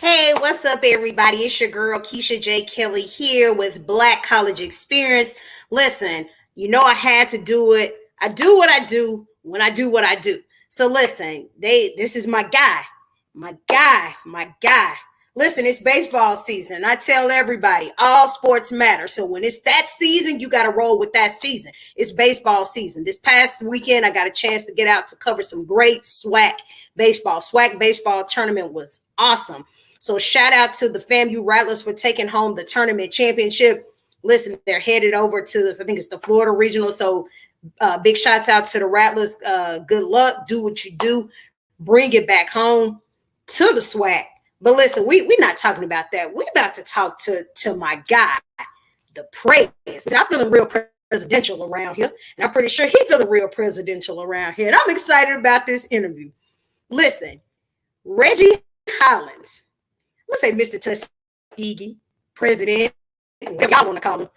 Hey, what's up, everybody? It's your girl Keisha J. Kelly here with Black College Experience. Listen, you know I had to do it. I do what I do when I do what I do. So listen, this is my guy. Listen, it's baseball season. I tell everybody, all sports matter. So when it's that season, you got to roll with that season. It's baseball season. This past weekend, I got a chance to get out to cover some great SWAC baseball. SWAC baseball tournament was awesome. So shout out to the FAMU Rattlers for taking home the tournament championship. Listen, they're headed over to, I think it's the Florida Regional. So big shouts out to the Rattlers. Good luck. Do what you do. Bring it back home to the SWAC. But listen, we're not talking about that. We're about to talk to my guy, the Prez. I'm feeling real presidential around here, and I'm pretty sure he's feeling real presidential around here. And I'm excited about this interview. Listen, Reggie Hollins. I'm going to say Mr. Tuskegee, president, whatever y'all want to call him.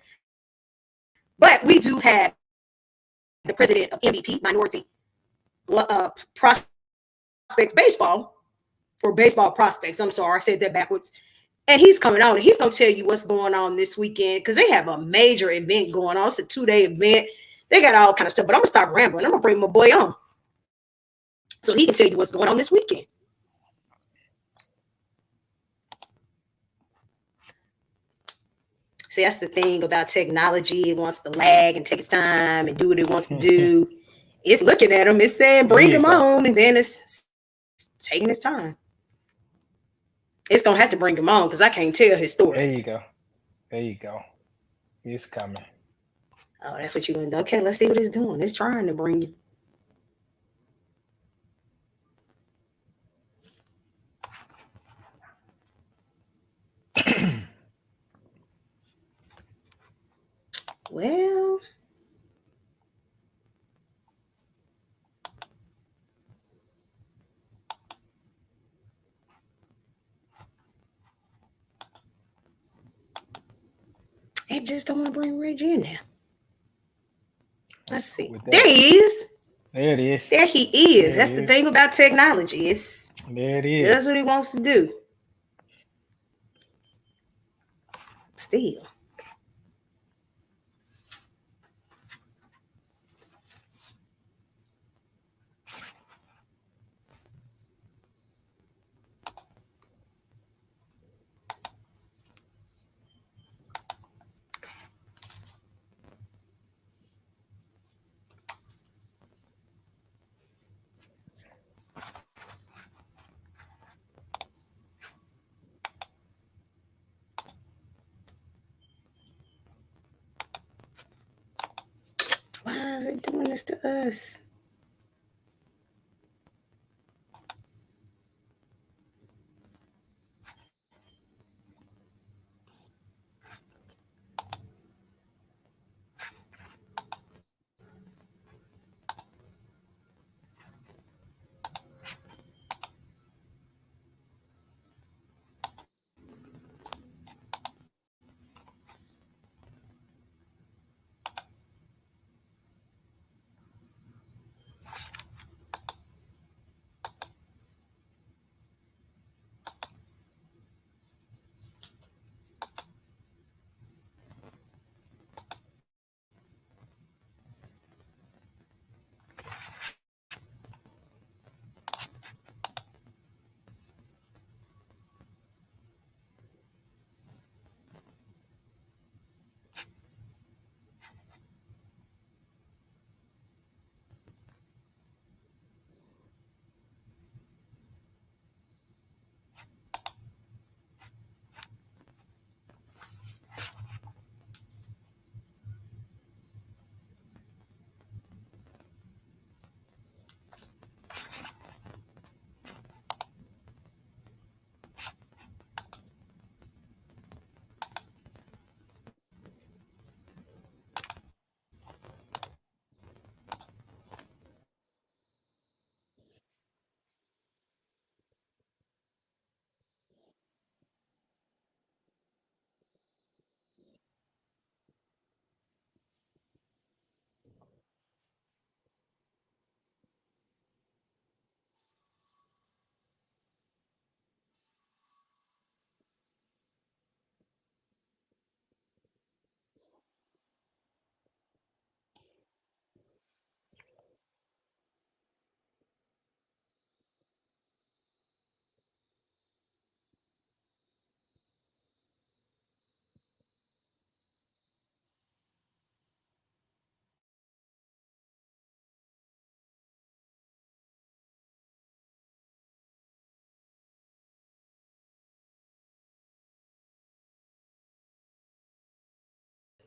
But we do have the president of MBP, Minority Prospects Baseball, or Baseball Prospects. I'm sorry, I said that backwards. And he's coming on, and he's going to tell you what's going on this weekend because they have a major event going on. It's a 2-day event. They got all kind of stuff. But I'm going to stop rambling. I'm going to bring my boy on so he can tell you what's going on this weekend. See, that's the thing about technology. It wants to lag and take its time and do what it wants to do. It's looking at them. It's saying, bring them on. And then it's taking its time. It's going to have to bring him on because I can't tell his story. There you go. It's coming. Oh, that's what you're going to do. Okay, let's see what it's doing. It's trying to bring you. Well, they just don't want to bring Reggie in there. Let's see. There he is. There it is. There he is. That's the thing about technology. There it is. Does what he wants to do. Still. Why is it doing this to us?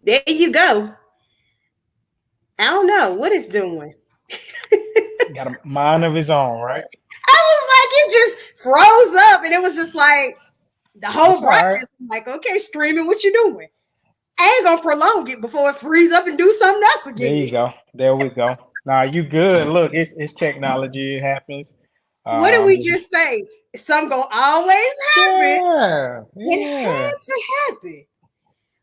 There you go. I don't know what it's doing. Got a mind of his own, right? I was like, it just froze up, and it was just like the whole It's all right. broadcast. I'm like, okay, streaming, what you doing? I ain't gonna prolong it before it freeze up and do something else There again. you go. There we go. Nah, you good. Look, it's technology. It happens. What did we Just just say? Some gonna always happen. yeah, It yeah, had to happen.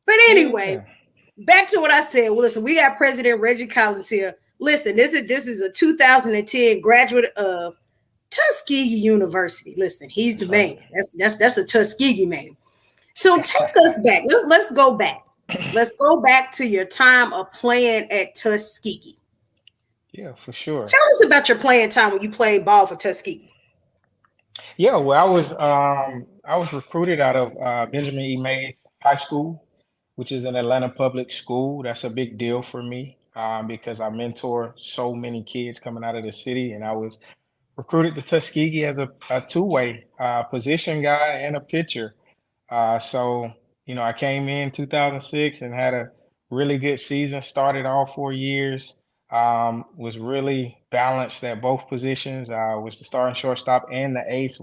But anyway, yeah. back to what I said. Well, listen, we got President Reggie Hollins here. Listen, this is a 2010 graduate of Tuskegee University. Listen, he's the That's right. man. That's a Tuskegee man. So take us back. Let's go back. Let's go back to your time of playing at Tuskegee. Yeah, for sure. Tell us about your playing time when you played ball for Tuskegee. Yeah, well, I was recruited out of Benjamin E. Mays High School, which is an Atlanta public school. That's a big deal for me because I mentor so many kids coming out of the city, and I was recruited to Tuskegee as a two-way position guy and a pitcher. So, I came in 2006 and had a really good season, started all 4 years, was really balanced at both positions. Was the starting shortstop and the ace,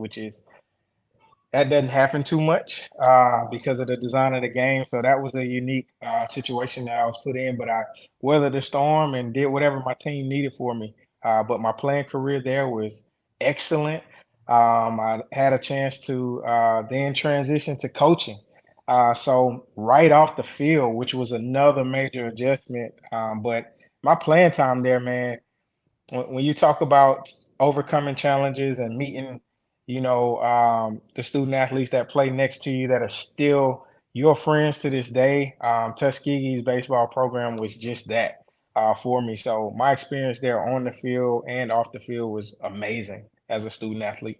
that doesn't happen too much because of the design of the game. So that was a unique situation that I was put in, but I weathered the storm and did whatever my team needed for me. But my playing career there was excellent. I had a chance to then transition to coaching. So right off the field, which was another major adjustment. But my playing time there, man, when you talk about overcoming challenges and meeting, the student athletes that play next to you that are still your friends to this day, Tuskegee's baseball program was just that for me. So my experience there on the field and off the field was amazing as a student athlete.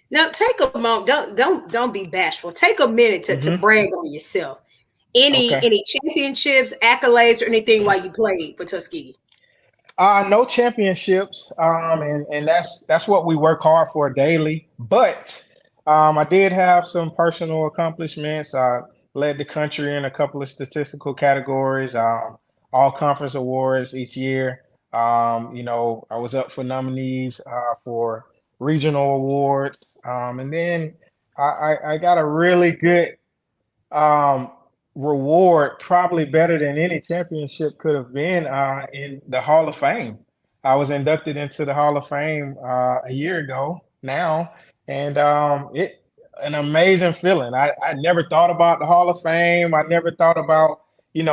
Now take a moment. Don't be bashful. Take a minute to Hmm. brag on yourself. Any Okay. any championships, accolades, or anything while you played for Tuskegee? No championships, and that's what we work hard for daily. But I did have some personal accomplishments. I led the country in a couple of statistical categories, all conference awards each year. I was up for nominees for regional awards, and then I got a really good um, reward, probably better than any championship could have been in the Hall of Fame. I was inducted into the Hall of Fame a year ago now, and it an amazing feeling. I never thought about the Hall of Fame. I never thought about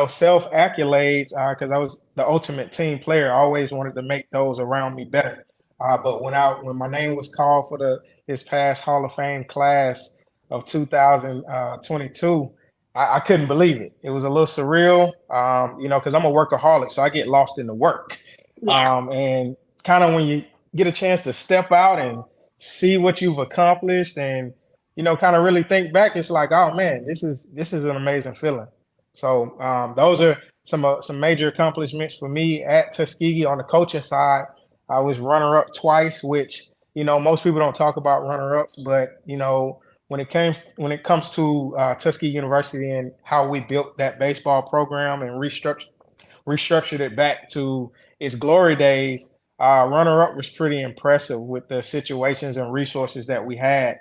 self accolades because I was the ultimate team player. I always wanted to make those around me better. But when my name was called for this past Hall of Fame class of 2022, I couldn't believe it. It was a little surreal, because I'm a workaholic, so I get lost in the work. Yeah. And kind of when you get a chance to step out and see what you've accomplished, and kind of really think back, it's like, oh man, this is an amazing feeling. So those are some major accomplishments for me at Tuskegee on the coaching side. I was runner up twice, which most people don't talk about runner ups, but when it comes to Tuskegee University and how we built that baseball program and restructured it back to its glory days, runner up was pretty impressive with the situations and resources that we had.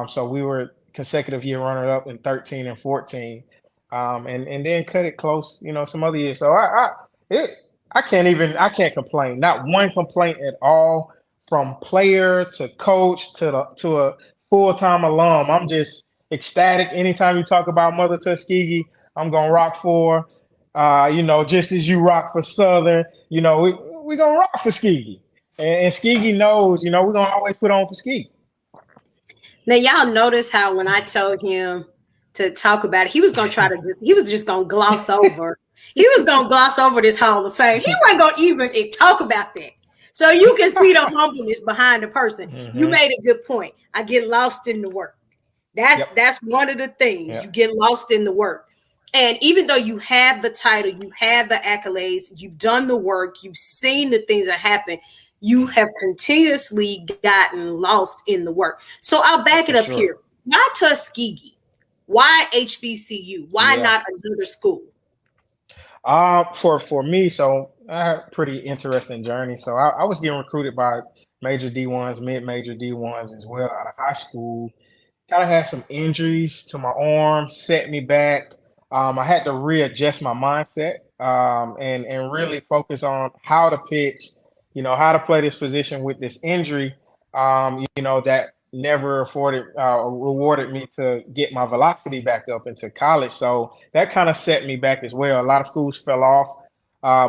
So we were consecutive year runner up in 13 and 14, and then cut it close, some other years. So it, I can't complain. Not one complaint at all from player to coach to a full-time alum. I'm just ecstatic. Anytime you talk about Mother Tuskegee, I'm gonna rock for, just as you rock for Southern. We gonna rock for Skegee, and Skegee knows, we're gonna always put on for Skegee. Now y'all notice how when I told him to talk about it, he was just gonna gloss over. He was gonna gloss over this Hall of Fame. He wasn't gonna even talk about that. So you can see the humbleness behind the person. You Hmm. made a good point. I get lost in the work. That's Yep. that's one of the things. You Yep. get lost in the work. And even though you have the title, you have the accolades, you've done the work, you've seen the things that happen, you have continuously gotten lost in the work. So I'll back it For up sure. here. Why Tuskegee? Why HBCU? Why Yeah. not another school? For me, so I had a pretty interesting journey. So I was getting recruited by major D1s, mid-major D1s as well out of high school. Kind of had some injuries to my arm, set me back. I had to readjust my mindset, and really focus on how to pitch, how to play this position with this injury, that never rewarded me to get my velocity back up into college. So that kind of set me back as well. A lot of schools fell off,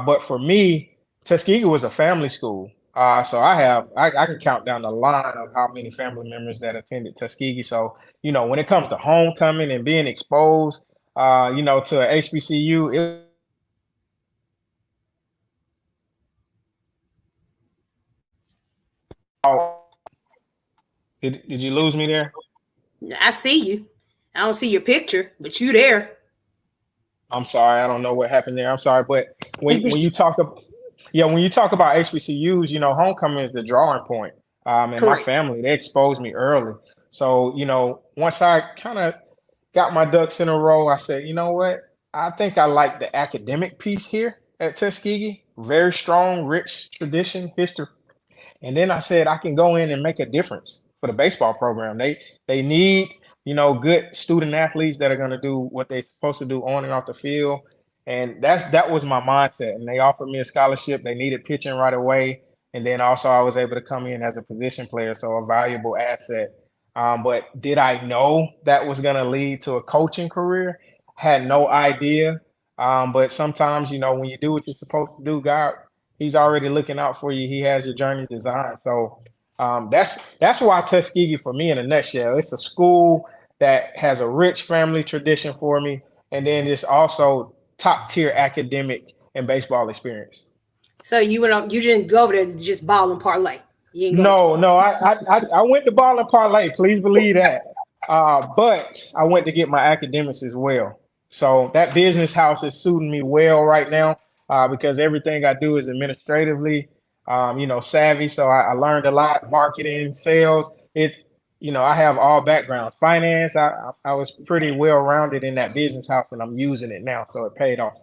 but for me, Tuskegee was a family school. So I can count down the line of how many family members that attended Tuskegee. So, when it comes to homecoming and being exposed, to a HBCU, it did you lose me there? I see you. I don't see your picture, but you there. I'm sorry, I don't know what happened there. I'm sorry, but when you talk about when you talk about HBCUs, homecoming is the drawing point. And my Correct. family, they exposed me early. So, once I kind of got my ducks in a row, I said, you know what? I think I like the academic piece here at Tuskegee. Very strong, rich tradition, history. And then I said I can go in and make a difference for the baseball program. They need, good student athletes that are going to do what they're supposed to do on and off the field. And that was my mindset. And they offered me a scholarship. They needed pitching right away. And then also I was able to come in as a position player, so a valuable asset. But did I know that was going to lead to a coaching career? Had no idea. But sometimes, when you do what you're supposed to do, God, He's already looking out for you. He has your journey designed. So that's why Tuskegee for me in a nutshell. It's a school that has a rich family tradition for me, and then it's also top tier academic and baseball experience. So you went up, you didn't go over there to just ball and parlay. You ain't go. No, no, I went to ball and parlay. Please believe that. But I went to get my academics as well. So that business house is suiting me well right now, because everything I do is administratively, savvy. So I learned a lot, marketing, sales. I have all backgrounds, finance. I was pretty well rounded in that business house, and I'm using it now, so it paid off.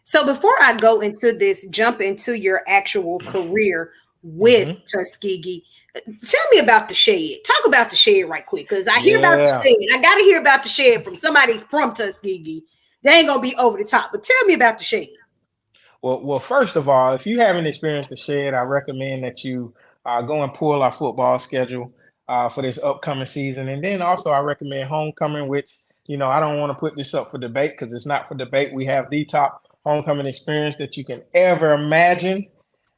So before I go into this, jump into your actual career with Hmm. Tuskegee. Tell me about the shed. Talk about the shed right quick, because I hear about the Yeah. shed. I got to hear about the shed from somebody from Tuskegee. They ain't gonna be over the top, but tell me about the shed. Well, first of all, if you haven't experienced the shed, I recommend that you go and pull our football schedule for this upcoming season. And then also, I recommend homecoming, which, I don't want to put this up for debate because it's not for debate. We have the top homecoming experience that you can ever imagine.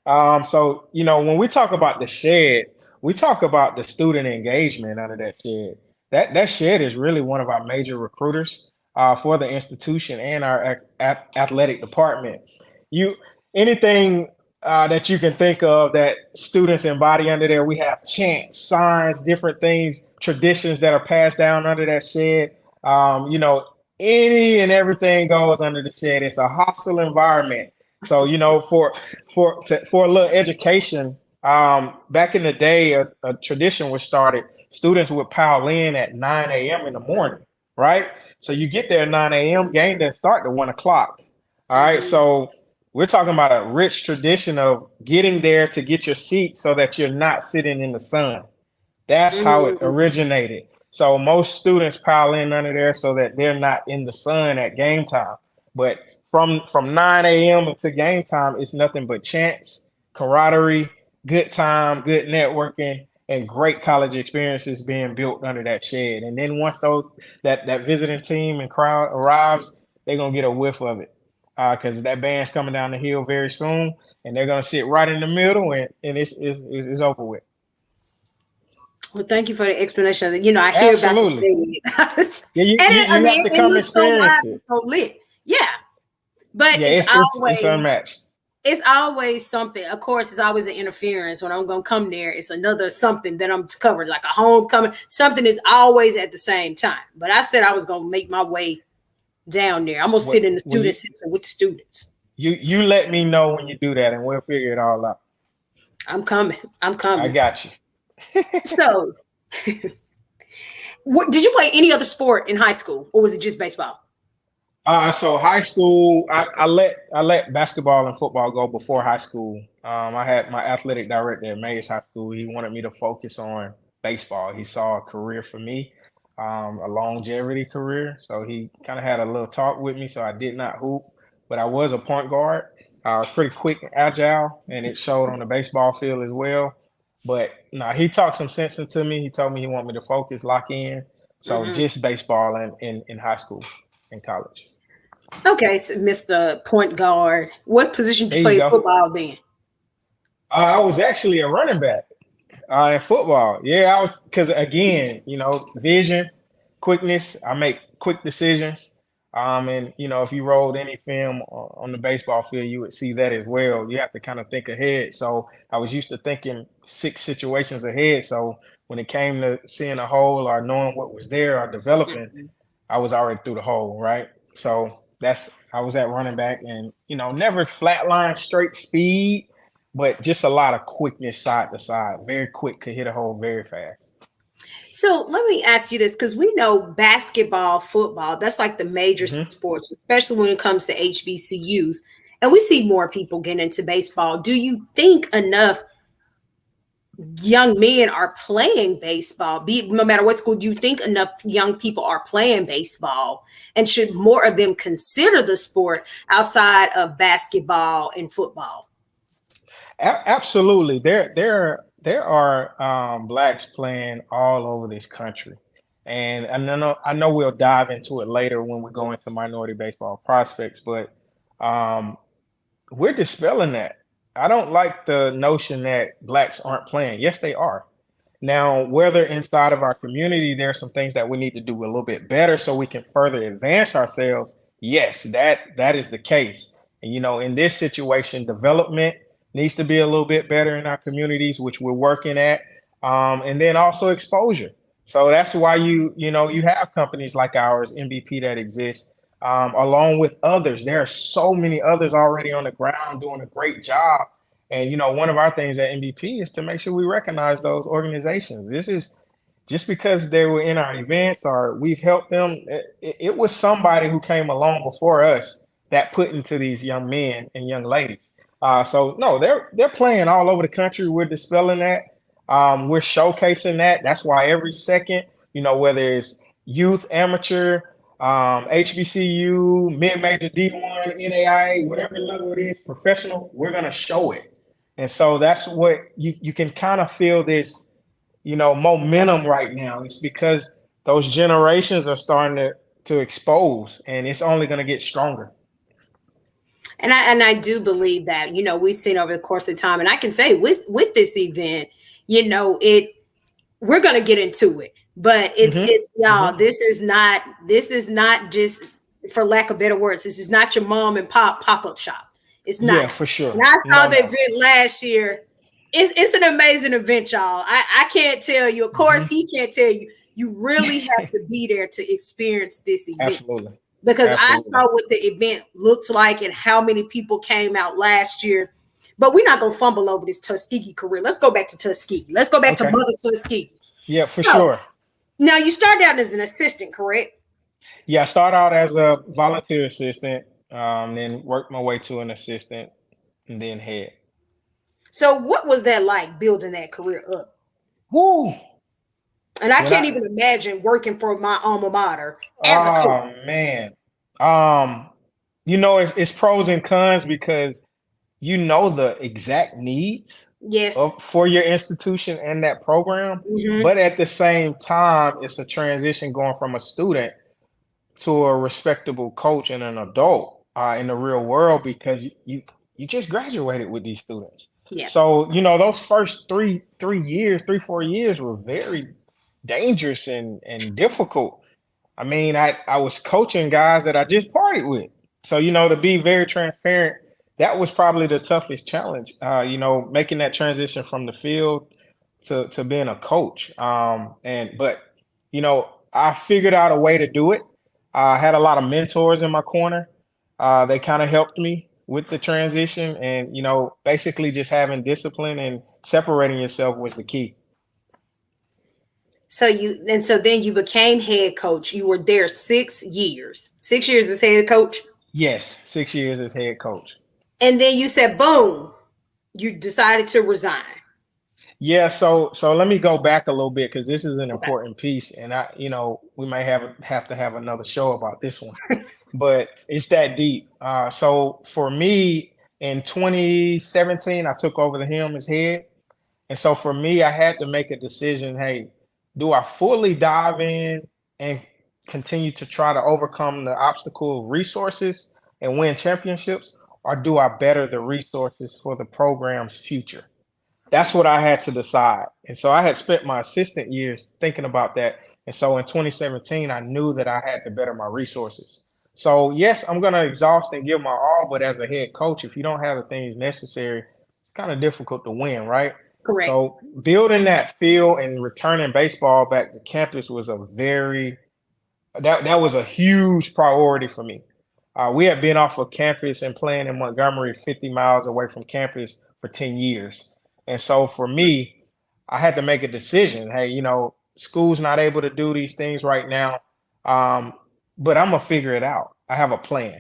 So, when we talk about the shed, we talk about the student engagement under that shed. That shed is really one of our major recruiters for the institution and our athletic department. You anything that you can think of that students embody under there. We have chants, signs, different things, traditions that are passed down under that shed. Um, you know, any and everything goes under the shed. It's a hostile environment. So, for a little education, back in the day, a tradition was started. Students would pile in at 9 a.m. in the morning, right? So you get there at 9 a.m. Game didn't start at 1 o'clock. All right, Mhm. so we're talking about a rich tradition of getting there to get your seat so that you're not sitting in the sun. That's how it Mhm. originated. So most students pile in under there so that they're not in the sun at game time. But from 9 a.m. to game time, it's nothing but chants, camaraderie, good time, good networking, and great college experiences being built under that shed. And then once that visiting team and crowd arrives, they're gonna get a whiff of it. Because that band's coming down the hill very soon, and they're gonna sit right in the middle, and it's over with. Well, thank you for the explanation of it. I hear about the Absolutely. shed. Yeah, you, And you I you have mean, to it come looks so experience nice, it. it's so lit. Yeah, but Yeah, it's unmatched. it's always something. Of course, it's always an interference when I'm gonna come there. It's another something that I'm covered, like a homecoming. Something is always at the same time. But I said I was gonna make my way down there. I'm gonna What sit in the well student center with the students. you let me know when you do that, and we'll figure it all out. I'm coming. I'm I coming. got you. So, did you play any other sport in high school, or was it just baseball? So high school, I let basketball and football go before high school. I had my athletic director at Mays High School. He wanted me to focus on baseball. He saw a career for me, a longevity career. So he kind of had a little talk with me. So I did not hoop, but I was a point guard. I was pretty quick and agile, and it showed on the baseball field as well. But no, he talked some sense into me. He told me he wanted me to focus, lock in. So Hmm. just baseball in high school and college. Okay, so Mr. Point Guard. What position did There you you play go. football then? I was actually a running back in football. Yeah, I was because again, vision, quickness. I make quick decisions. And if you rolled any film on the baseball field, you would see that as well. You have to kind of think ahead. So I was used to thinking 6 situations ahead. So when it came to seeing a hole or knowing what was there or developing, Mhm. I was already through the hole, right? So that's I was at running back and never flatline straight speed, but just a lot of quickness side to side. Very quick, could hit a hole very fast. So let me ask you this because we know basketball, football, that's like the major Hmm. sports, especially when it comes to HBCUs. And we see more people getting into baseball. Do you think enough young men are playing baseball? No matter what school, do you think enough young people are playing baseball? And should more of them consider the sport outside of basketball and football? Absolutely, there are blacks playing all over this country, and I know we'll dive into it later when we go into minority baseball prospects, but um, we're dispelling that. I don't like the notion that blacks aren't playing. Yes, they are. Now, whether inside of our community, there are some things that we need to do a little bit better so we can further advance ourselves. Yes, that is the case. And in this situation, development needs to be a little bit better in our communities, which we're working at, and then also exposure. So that's why you have companies like ours, MBP, that exist, along with others. There are so many others already on the ground doing a great job, and one of our things at MVP is to make sure we recognize those organizations. This is just because they were in our events or we've helped them. It was somebody who came along before us that put into these young men and young ladies. So no, they're playing all over the country. We're dispelling that. We're showcasing that. That's why every second, whether it's youth, amateur, HBCU, mid-major D1, NAIA, whatever level it is, professional, we're gonna show it. And so that's what you can kind of feel this, momentum right now. It's because those generations are starting to expose, and it's only going to get stronger. And I do believe that, we've seen over the course of time, and I can say with this event, it we're gonna get into it, but Hmm. it's Hmm. y'all. This is not just, for lack of better words, this is not your mom and pop up shop. It's not. Yeah, for And sure. I saw No, the no. event last year. It's an amazing event, y'all. I can't tell you. Of course, Hmm. he can't tell you. You really have to be there to experience this event Absolutely. because I Absolutely. saw what the event looked like and how many people came out last year. But we're not gonna fumble over this Tuskegee career. Let's go back to Tuskegee. Let's go back to Okay. Mother Tuskegee. Yeah, for So sure. now you started out as an assistant, correct? Yeah, I started out as a volunteer assistant, then worked my way to an assistant, and then head. So what was that like building that career up? Woo! And I When can't I even imagine working for my alma mater as a coach. Oh man. Um, it's pros and cons because the exact needs Yes. of for your institution and that program, Hmm. but at the same time, it's a transition going from a student to a respectable coach and an adult in the real world because you just graduated with these students. Yeah. So those first 3 years, 3 4 years were very dangerous and difficult. I mean, I was coaching guys that I just partied with. So, to be very transparent, that was probably the toughest challenge, making that transition from the field to being a coach. But, I figured out a way to do it. I had a lot of mentors in my corner. They kind of helped me with the transition and, basically just having discipline and separating yourself was the key. So then you became head coach. You were there 6 years. 6 years as head coach. Yes, 6 years as head coach. And then you said, boom, you decided to resign. Yeah, so let me go back a little bit because this is an Okay. important piece, and we may have to have another show about this one, but it's that deep. So for me, in 2017, I took over the helm as head, and so for me, I had to make a decision. Hey, do I fully dive in and continue to try to overcome the obstacle of resources and win championships, or do I better the resources for the program's future? That's what I had to decide. And so I had spent my assistant years thinking about that. And so in 2017, I knew that I had to better my resources. So yes, I'm going to exhaust and give my all, but as a head coach, if you don't have the things necessary, it's kind of difficult to win, right? Correct. So building that field and returning baseball back to campus was a very that was a huge priority for me. We had been off of campus and playing in Montgomery, 50 miles away from campus for 10 years. And so for me, I had to make a decision. Hey, school's not able to do these things right now, um, but I'm gonna figure it out. I have a plan.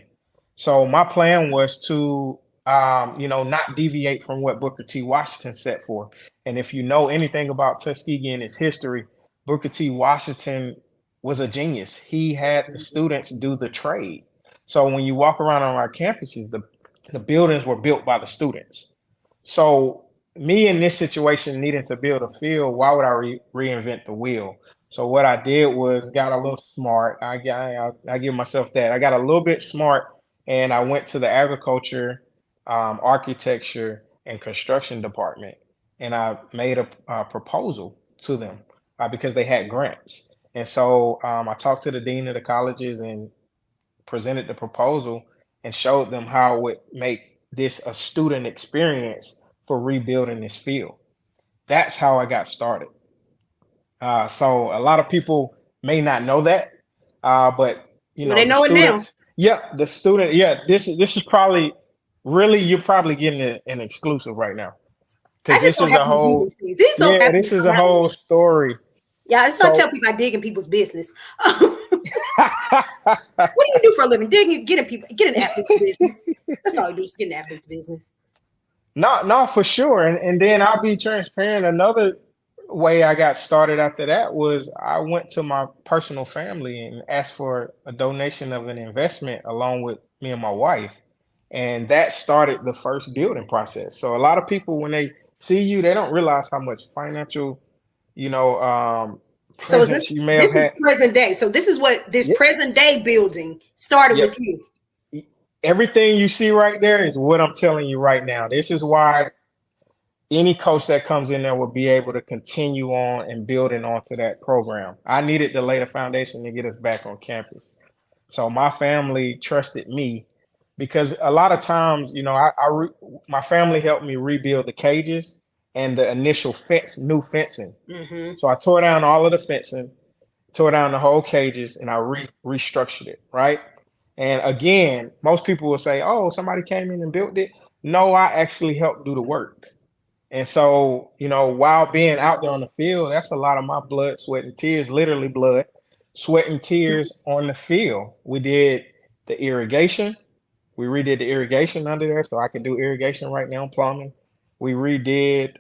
So my plan was to, not deviate from what Booker T. Washington set for. And if you know anything about Tuskegee and its history, Booker T. Washington was a genius. He had the students do the trade. So when you walk around on our campuses, the buildings were built by the students. So me in this situation needing to build a field, why would I reinvent the wheel? So what I did was got a little smart. I give myself that. I got a little bit smart, and I went to the agriculture, architecture, and construction department, and I made a proposal to them because they had grants. And so I talked to the dean of the colleges and presented the proposal and showed them how it would make this a student experience for rebuilding this field. That's how I got started. So a lot of people may not know that, but Well, they the know it now. students, yeah, the student, yeah, this is probably really you're probably getting an exclusive right now I because just this don't is a happen to do whole, these things. These don't yeah, happen to this is come a out. whole story. Yeah, it's not tell So people I dig in people's business. What do you do for a living? Digging, get an athlete's business. That's all you do, just get an athlete's business. no, no, for sure. And then I'll be transparent. Another way I got started after that was I went to my personal family and asked for a donation of an investment along with me and my wife. And that started the first building process. So a lot of people, when they see you, they don't realize how much financial, you know, um, So is presence you may have this is had. present day. So this is what this Yep. present day building started Yep. with you. Everything you see right there is what I'm telling you right now. This is why any coach that comes in there will be able to continue on and building onto that program. I needed to lay the foundation to get us back on campus. So my family trusted me because a lot of times, my family helped me rebuild the cages and the initial new fencing. Mm-hmm. So I tore down all of the fencing, tore down the whole cages, and I restructured it, right? And again, most people will say, "Oh, somebody came in and built it." No, I actually helped do the work. And so, while being out there on the field, that's a lot of my blood, sweat, and tears, literally blood, sweat, and tears on the field. We did the irrigation. We redid the irrigation under there, so I could do irrigation right now, plumbing. We redid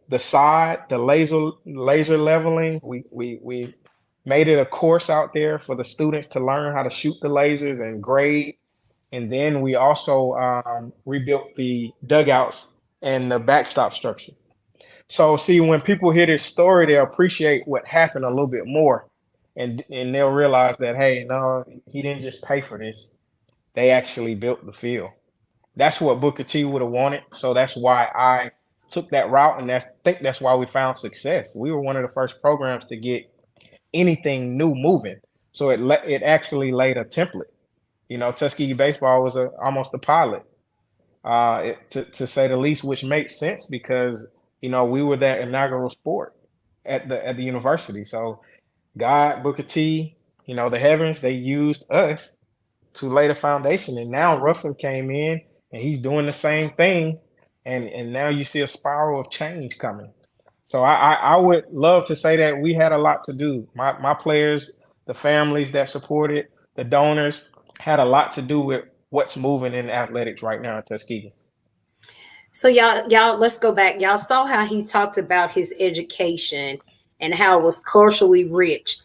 the side, the laser leveling. We made it a course out there for the students to learn how to shoot the lasers and grade. And then we also rebuilt the dugouts and the backstop structure. So see, when people hear this story, they appreciate what happened a little bit more, and they'll realize that, hey, no, he didn't just pay for this; they actually built the field. That's what Booker T would have wanted. So that's why I took that route, and that's why we found success. We were one of the first programs to get anything new moving. So it actually laid a template. Tuskegee baseball was almost a pilot, to say the least, which makes sense because we were that inaugural sport at the university. So God, Booker T, the heavens, they used us to lay the foundation, and now Ruffin came in and he's doing the same thing, and now you see a spiral of change coming. So I would love to say that we had a lot to do. My players, the families that supported, the donors had a lot to do with what's moving in athletics right now in Tuskegee. So y'all, let's go back. Y'all saw how he talked about his education and how it was culturally rich.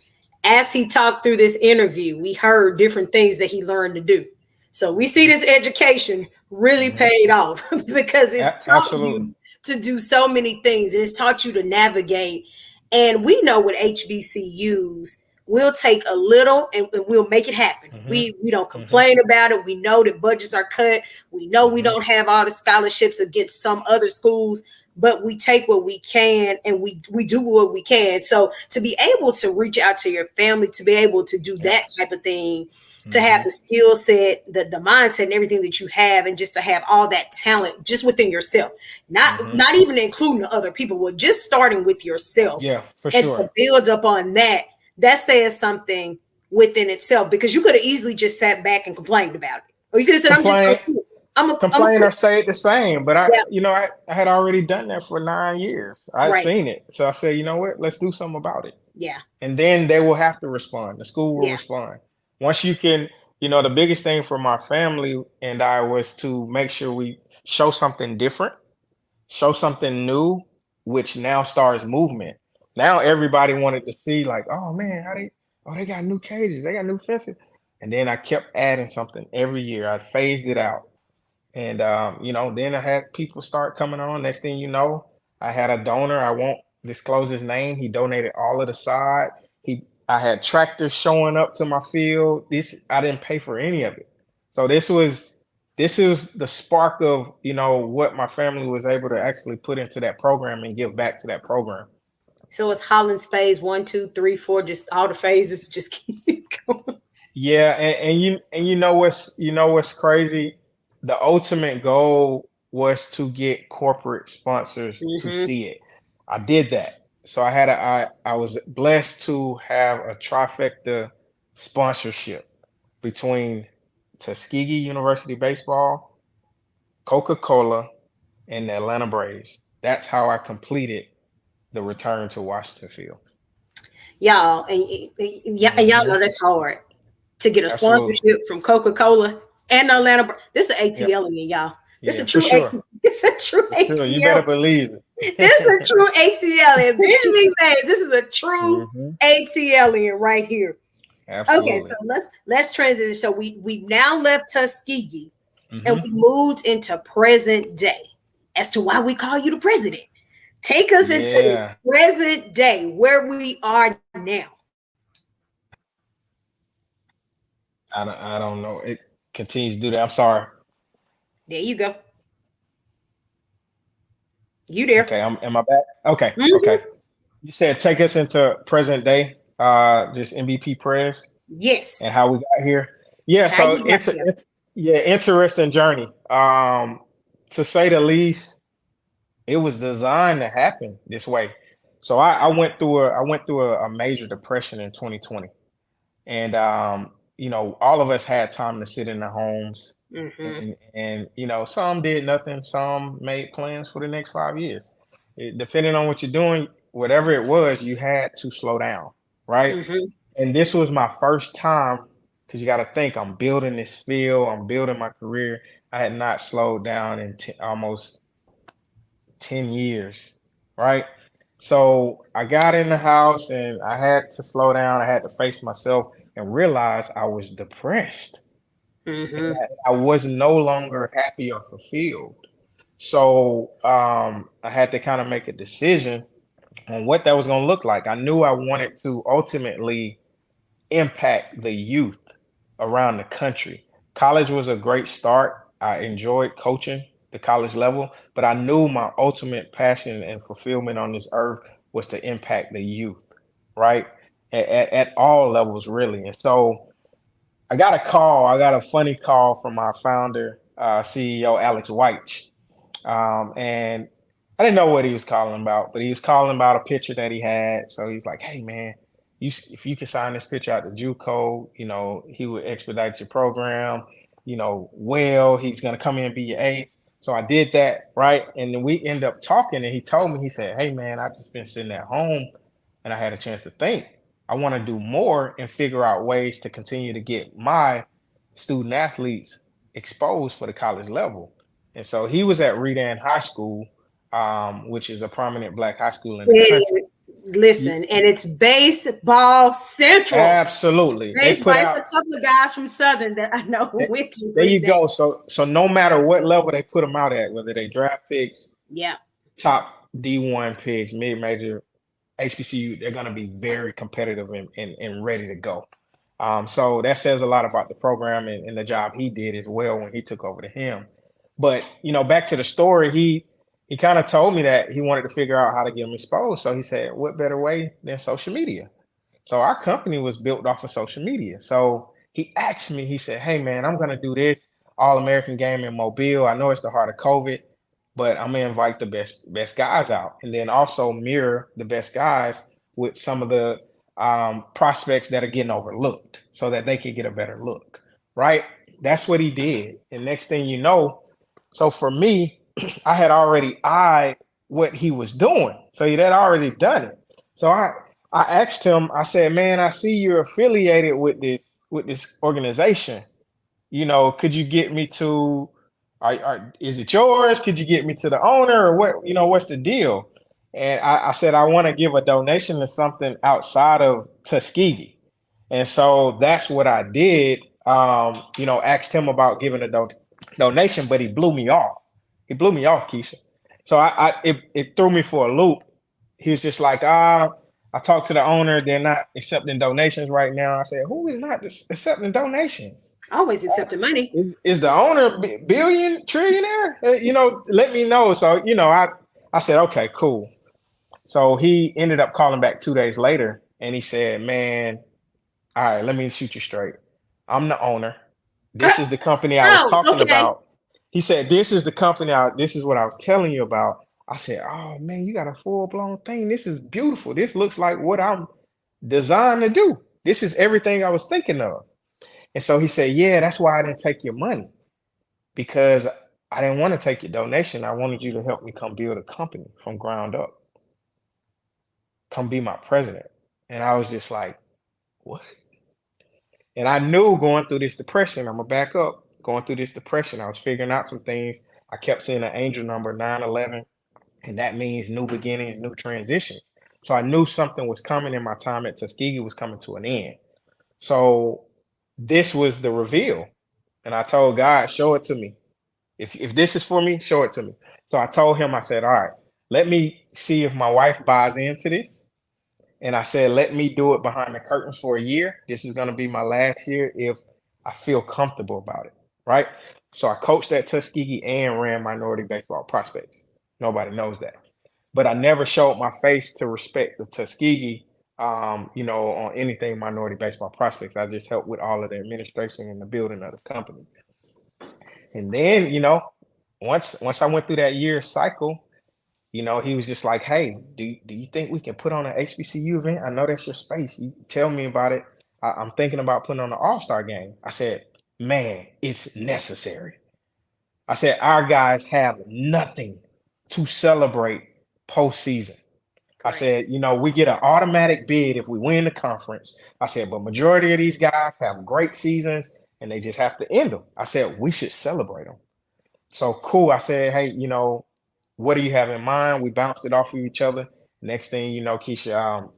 As he talked through this interview, we heard different things that he learned to do. So we see this education really Mhm. paid off because it's taught Absolutely. you to do so many things. It's taught you to navigate. And we know with HBCUs, we'll take a little and we'll make it happen. Hmm. We don't Hmm. complain about it. We know that budgets are cut. We know we Hmm. don't have all the scholarships against some other schools, but we take what we can and we do what we can. So to be able to reach out to your family, to be able to do Yeah. that type of thing, to have Hmm. the skill set, the mindset and everything that you have, and just to have all that talent just within yourself, not Hmm. not even including the other people, but just starting with yourself Yeah, for and to sure. build up on that, that says something within itself, because you could have easily just sat back and complained about it. Or you could have said, I'm just gonna Complain, quit. I'm a complain or quit. stay the same. But Yeah, I had already done that for 9 years. I'd right. seen it. So I said, you know what? Let's do something about it. Yeah, And then they will have to respond. The school will yeah. respond. Once you can, the biggest thing for my family and I was to make sure we show something different, show something new, which now starts movement. Now everybody wanted to see, like, oh man, they got new cages, they got new fences. And then I kept adding something every year. I phased it out. And then I had people start coming on. Next thing you know, I had a donor. I won't disclose his name. He donated all of the side. I had tractors showing up to my field. This I didn't pay for any of it. So this is the spark of what my family was able to actually put into that program and give back to that program. So it's Hollins phase one, two, three, four, just all the phases just keep going. Yeah, and you know what's crazy? The ultimate goal was to get corporate sponsors to Hmm. see it. I did that. So I was blessed to have a trifecta sponsorship between Tuskegee University baseball, Coca-Cola, and the Atlanta Braves. That's how I completed the return to Washington Field. Y'all, and y'all Hmm. know that's hard to get a Absolutely. sponsorship from Coca-Cola and Atlanta. This is an Yep. ATL in y'all. This Yeah, a for true sure. This a true For sure. You better ATL. believe This it. is a true ATL in Benjamin Mays. This is a true Hmm. ATL in right here. Okay, so Absolutely. let's transition. So we now left Tuskegee and Hmm. we moved into present day as to why we call you the president. Take us into this Yeah. present day where we are now. I don't know. It continues to do that. I'm sorry. There you go. You there? Okay. Am I back? Okay. Okay. Hmm. You said take us into present day, just MVP Prez Yes. and how we got here. Yeah. How So you got it's, here? it's yeah, interesting journey. To say the least, it was designed to happen this way. So I went through a major depression in 2020. And all of us had time to sit in the homes, Hmm. and some did nothing, some made plans for the next 5 years. Depending on what you're doing, whatever it was, you had to slow down, right? Hmm. And this was my first time, because you got to think, I'm building this field, I'm building my career. I had not slowed down in almost 10 years, right? So I got in the house and I had to slow down. I had to face myself and realize I was depressed. Hmm. I was no longer happy or fulfilled. So I had to kind of make a decision on what that was going to look like. I knew I wanted to ultimately impact the youth around the country. College was a great start. I enjoyed coaching the college level, but I knew my ultimate passion and fulfillment on this earth was to impact the youth, right? At all levels, really. And so I got a funny call from our founder, CEO, Alex White. And I didn't know what he was calling about, but he was calling about a picture that he had. So he's like, "Hey man, if you could sign this picture out to JUCO, he would expedite your program. He's gonna come in and be your ace." So I did that, right? And then we end up talking, and he told me, he said, hey, man, I've just been sitting at home and I had a chance to think. I want to do more and figure out ways to continue to get my student athletes exposed for the college level. And so he was at Redan High School, which is a prominent Black high school in the country. Listen, and it's baseball central. Absolutely. They Baseball. put It's out, a couple of guys from Southern that I know went to there you Redan. go. So no matter what level they put them out at, whether they draft picks, Yeah. top D1 picks, mid-major, HBCU, they're going to be very competitive and ready to go. So that says a lot about the program and the job he did as well when he took over to him. But, you know, back to the story, he kind of told me that he wanted to figure out how to get them exposed. So he said, what better way than social media? So our company was built off of social media. So he asked me, he said, hey, man, I'm going to do this All-American game in Mobile. I know it's the heart of COVID, but I'm going to invite the best guys out and then also mirror the best guys with some of the prospects that are getting overlooked so that they can get a better look, right? That's what he did. And next thing you know, so for me, I had already eyed what he was doing. So he had already done it. So I asked him, I said, man, I see you're affiliated with this organization. You know, could you get me to, is it yours? Could you get me to the owner or what, you know, what's the deal? And I said, I want to give a donation to something outside of Tuskegee. And so that's what I did. You know, asked him about giving a donation, but he blew me off. He blew me off, Keisha. So it threw me for a loop. He was just like, I talked to the owner. They're not accepting donations right now. I said, who is not accepting donations? Always accepting money. Is the owner billion trillionaire? You know, let me know. So, you know, I said, okay, cool. So he ended up calling back 2 days later and he said, man, all right, let me shoot you straight. I'm the owner. This is the company I was talking about. He said, this is the company, this is what I was telling you about. I said, oh man, you got a full-blown thing. This is beautiful. This looks like what I'm designed to do. This is everything I was thinking of. And so he said, yeah, that's why I didn't take your money, because I didn't want to take your donation. I wanted you to help me come build a company from ground up. Come be my president. And I was just like, what? And I knew going through this depression, I'm going to back up, going through this depression, I was figuring out some things. I kept seeing an angel number 911, and that means new beginnings, new transitions. So I knew something was coming, and my time at Tuskegee was coming to an end. So this was the reveal. And I told God, show it to me. If this is for me, show it to me. So I told him, I said, all right, let me see if my wife buys into this. And I said, let me do it behind the curtains for a year. This is going to be my last year if I feel comfortable about it, right? So I coached at Tuskegee and ran minority baseball prospects. Nobody knows that. But I never showed my face to respect the Tuskegee, you know, on anything minority baseball prospects. I just helped with all of the administration and the building of the company. And then, you know, once I went through that year cycle, you know, he was just like, hey, do you think we can put on an HBCU event? I know that's your space. You tell me about it. I'm thinking about putting on an all-star game. I said, man, it's necessary. I said, our guys have nothing to celebrate postseason. I said, you know, we get an automatic bid if we win the conference. I said, but majority of these guys have great seasons and they just have to end them. I said, we should celebrate them. So cool. I said, hey, you know, what do you have in mind? We bounced it off of each other. Next thing you know, Keisha,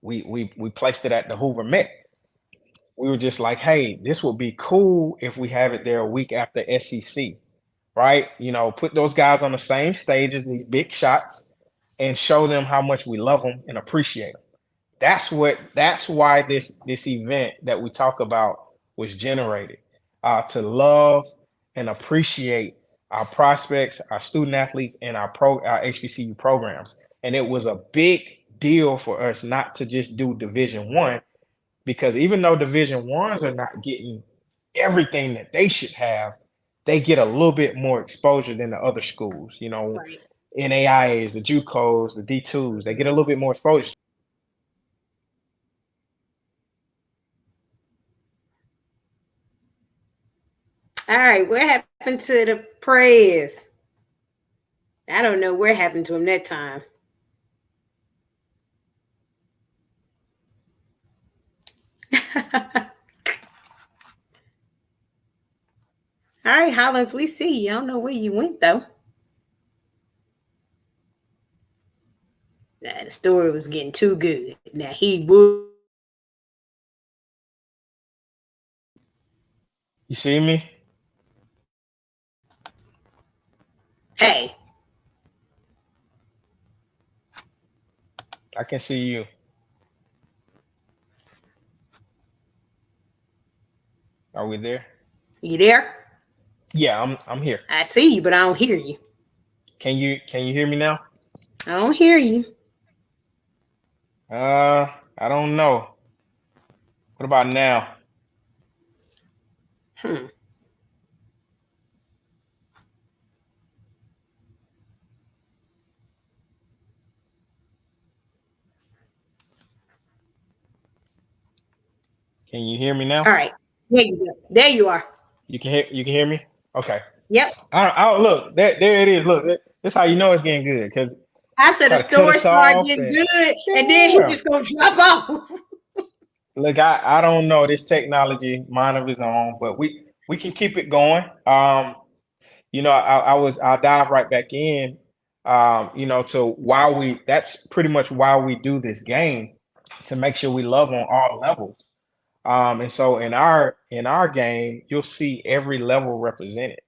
we placed it at the Hoover Met. We were just like, hey, this would be cool if we have it there a week after SEC, right? You know, put those guys on the same stage as these big shots and show them how much we love them and appreciate them. That's why this event that we talk about was generated, to love and appreciate our prospects, our student athletes, and our HBCU programs. And it was a big deal for us not to just do Division I, because even though Division I's are not getting everything that they should have, they get a little bit more exposure than the other schools. You know, right. NAIAs, the JUCOs, the D2s, they get a little bit more exposure. All right, what happened to the Prez? I don't know what happened to him that time. All right, Hollins, we see you. I don't know where you went though. Nah, the story was getting too good. Now he would. You see me? Hey, I can see you. Are we there? you there? Yeah, I'm here. I see you, but I don't hear you. Can you hear me now? I don't hear you. I don't know. What about now? Hmm. Can you hear me now? All right. There you go. There you are. You can hear me? Okay. Yep. I look, there it is. Look, this how you know it's getting good because I said the try to cut story us started off getting and good, and then he yeah. just gonna drop off. Look, I don't know this technology, mind of his own, but we can keep it going. I'll dive right back in. To why we that's pretty much why we do this game to make sure we love on all levels. And so in our game, you'll see every level represented.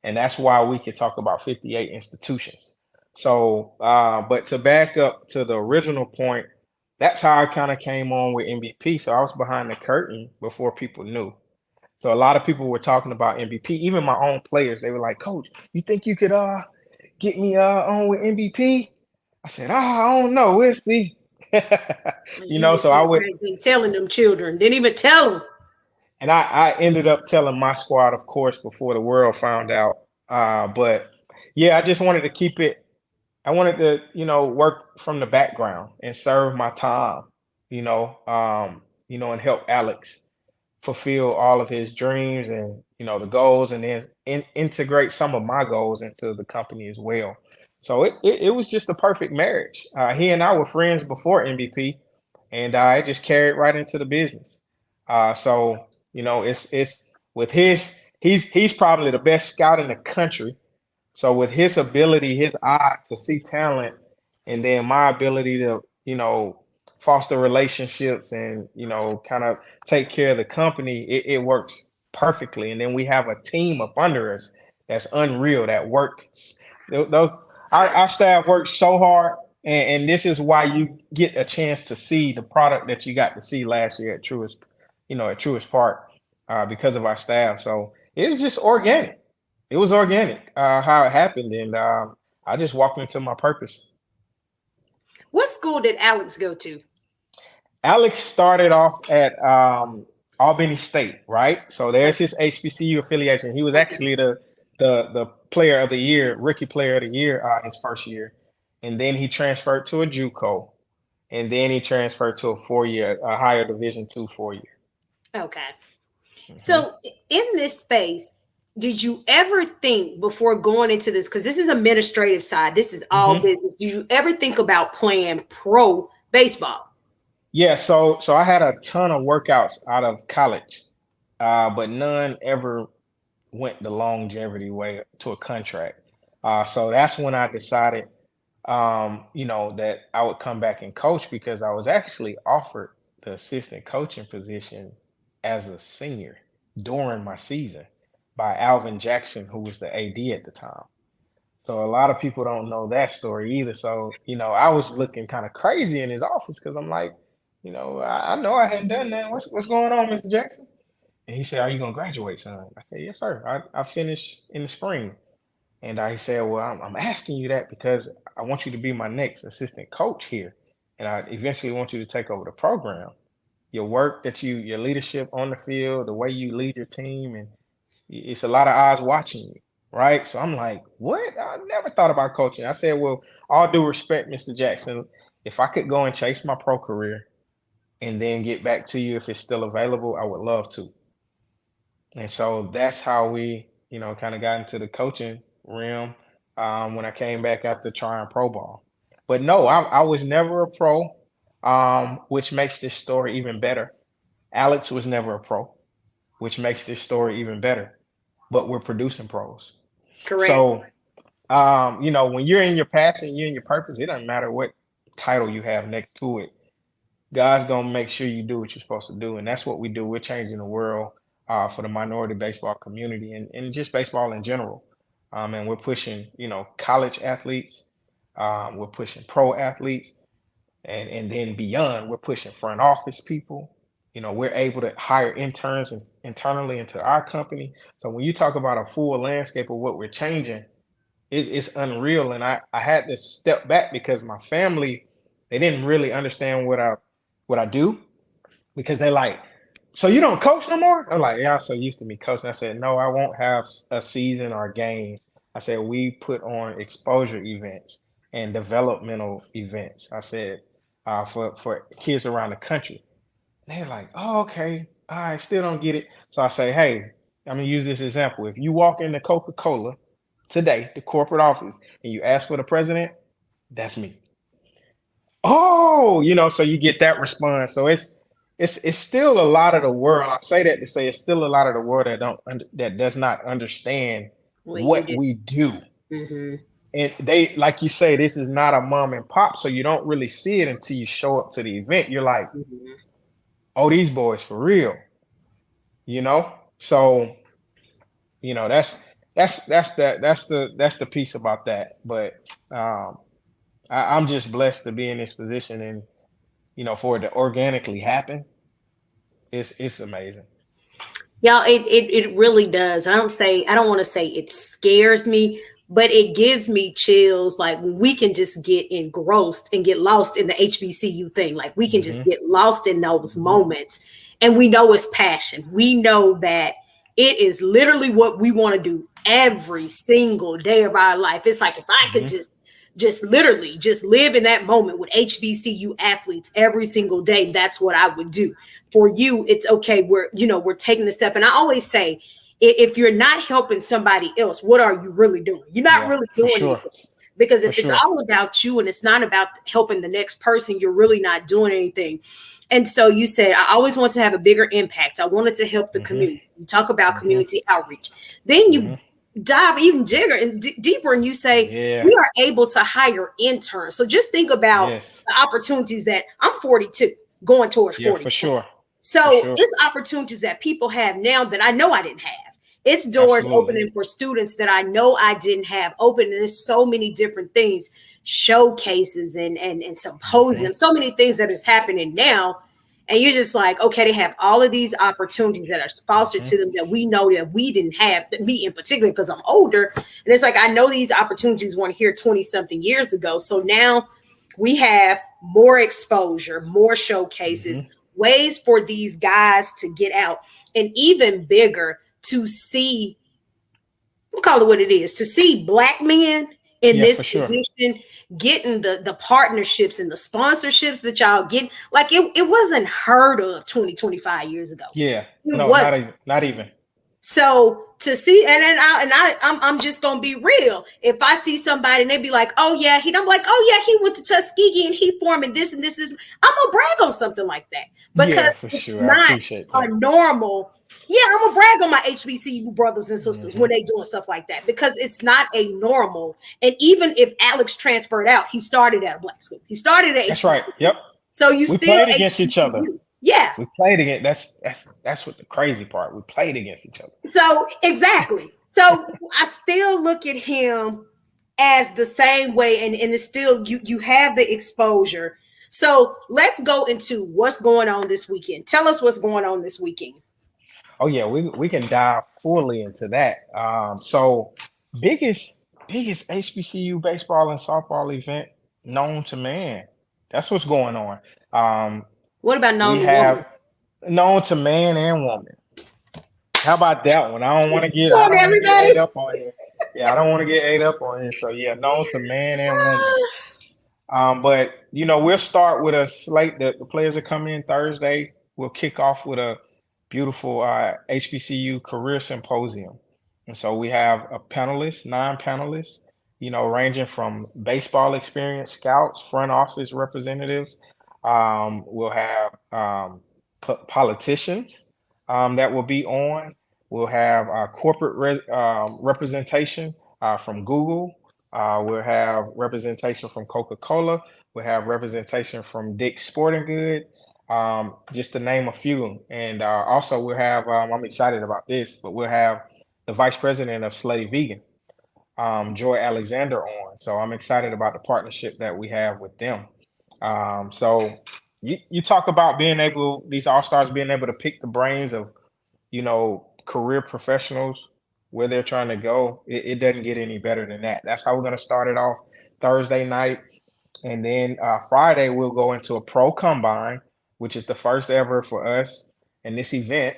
And that's why we could talk about 58 institutions. So, but to back up to the original point, that's how I kind of came on with MVP. So I was behind the curtain before people knew. So a lot of people were talking about MVP, even my own players. They were like, "Coach, you think you could get me on with MVP?" I said, I don't know. We'll see. You just So I sit would, there and telling them children. Didn't even tell them. and I ended up telling my squad, of course, before the world found out. But yeah, I just wanted to keep it. I wanted to, work from the background and serve my time, and help Alex fulfill all of his dreams and the goals, and then integrate some of my goals into the company as well. So it was just a perfect marriage. He and I were friends before MVP, and it just carried right into the business. So it's with his he's probably the best scout in the country. So with his ability, his eye to see talent, and then my ability to, foster relationships and, kind of take care of the company, it works perfectly. And then we have a team up under us that's unreal that works. Those our staff works so hard, and this is why you get a chance to see the product that you got to see last year at Truist Park, because of our staff. So it was just organic. It was organic, how it happened, and I just walked into my purpose. What school did Alex go to? Alex started off at Albany State, right? So there's Okay. his HBCU affiliation. He was Okay. actually the player of the year, rookie player of the year, his first year, and then he transferred to a JUCO, and then he transferred to a higher Division II 4 year. Okay. Mhm. So in this space, did you ever think before going into this, because this is administrative side, this is all Mhm. business, did you ever think about playing pro baseball? Yeah, so I had a ton of workouts out of college, but none ever went the longevity way to a contract. So that's when I decided, that I would come back and coach because I was actually offered the assistant coaching position as a senior during my season by Alvin Jackson, who was the AD at the time. So a lot of people don't know that story either. So, I was looking kind of crazy in his office because I'm like, I know I hadn't done that. What's going on, Mr. Jackson? And he said, "Are you gonna graduate, son?" I said, "Yes, sir. I finish in the spring." And I said, "Well, I'm asking you that because I want you to be my next assistant coach here, and I eventually want you to take over the program. Your work your leadership on the field, the way you lead your team, and it's a lot of eyes watching you, right?" So I'm like, "What? I never thought about coaching." I said, "Well, all due respect, Mr. Jackson, if I could go and chase my pro career and then get back to you if it's still available, I would love to." And so that's how we, kind of got into the coaching realm when I came back after trying pro ball. But no, I was never a pro, which makes this story even better. Alex was never a pro, which makes this story even better. But we're producing pros. Correct. So, when you're in your passion, you're in your purpose, it doesn't matter what title you have next to it. God's gonna make sure you do what you're supposed to do, and that's what we do. We're changing the world for the minority baseball community and just baseball in general. And we're pushing, college athletes, we're pushing pro athletes, and then beyond, we're pushing front office people. We're able to hire interns internally into our company. So when you talk about a full landscape of what we're changing, it's unreal. And I had to step back because my family, they didn't really understand what I do because they're like, so you don't coach no more? I'm like, yeah, I'm so used to me coaching. I said, no, I won't have a season or games. I said, we put on exposure events and developmental events. I said, for kids around the country. They're like, oh, okay. I still don't get it. So I say, hey, I'm gonna use this example. If you walk into Coca-Cola today, the corporate office, and you ask for the president, that's me. Oh, so you get that response. So it's still a lot of the world. I say that to say it's still a lot of the world that does not understand What you what do. we do. Hmm. And they, like you say, this is not a mom and pop, so you don't really see it until you show up to the event. You're like, Hmm. oh, these boys for real, you know. So that's the piece about that. But I'm just blessed to be in this position, and for it to organically happen, it's amazing. Y'all, it really does. I don't want to say it scares me, but it gives me chills. Like when we can just get engrossed and get lost in the HBCU thing. Like we can just Hmm. get lost in those Hmm. moments, and we know it's passion. We know that it is literally what we want to do every single day of our life. It's like if I could Hmm. just literally just live in that moment with HBCU athletes every single day, that's what I would do. For you, it's okay. We're taking the step. And I always say, if you're not helping somebody else, what are you really doing? You're not Yeah, really for doing sure, anything. Because for if it's sure. all about you and it's not about helping the next person, you're really not doing anything. And so you said, I always want to have a bigger impact. I wanted to help the Hmm. community. You talk about Hmm. community outreach. Then you Hmm. dive even bigger and deeper and you say, Yeah. we are able to hire interns. So just think about Yes. the opportunities that I'm 42, going towards Yeah, for 43. sure. For So sure. it's opportunities that people have now that I know I didn't have. It's doors Absolutely. opening for students that I know I didn't have open. And there's so many different things, showcases and Hmm. symposiums, so many things that is happening now. And you're just like, okay, they have all of these opportunities that are sponsored Hmm. to them that we know that we didn't have, me in particular, because I'm older. And it's like, I know these opportunities weren't here 20 something years ago. So now we have more exposure, more showcases, Hmm. ways for these guys to get out, and even bigger to see, we'll call it what it is, to see black men in Yeah, this for sure. position getting the partnerships and the sponsorships that y'all get. Like it wasn't heard of 20, 25 years ago. Yeah. It No, not wasn't. even. Not even. So to see, I'm just gonna be real. If I see somebody and they be like, oh yeah, I'm like, oh yeah, he went to Tuskegee and he forming this and this. I'm gonna brag on something like that because Yeah, for it's sure. I not appreciate a that. normal. Yeah, I'm gonna brag on my HBCU brothers and sisters when Hmm. they doing stuff like that because it's not a normal. And even if Alex transferred out, he started at a black school. He started at That's right. HBCU. Yep. So you We still played against each other. HBCU. Yeah. We played against. That's what the crazy part. We played against each other. So exactly. So I still look at him as the same way, and it's still you have the exposure. So let's go into what's going on this weekend. Tell us what's going on this weekend. Oh yeah, we can dive fully into that. So biggest HBCU baseball and softball event known to man. That's what's going on. Um, What about we known to woman? have known to man and woman. How about that one? Come I on, don't want to get ate everybody. up on here. Yeah, I don't want to get ate up on here. So yeah, known to man and woman. But we'll start with a slate that the players are coming in Thursday. We'll kick off with a beautiful HBCU Career Symposium. And so we have a panelist, 9 panelists, ranging from baseball experience scouts, front office representatives. We'll have politicians that will be on. We'll have corporate representation from Google. We'll have representation from Coca-Cola. We'll have representation from Dick's Sporting Goods, just to name a few. And also we'll have, I'm excited about this, but we'll have the vice president of Slutty Vegan, Joy Alexander, on. So I'm excited about the partnership that we have with them. So you talk about these all-stars being able to pick the brains of, career professionals, where they're trying to go. It doesn't get any better than that. That's how we're going to start it off Thursday night. And then Friday, we'll go into a pro combine, which is the first ever for us in this event.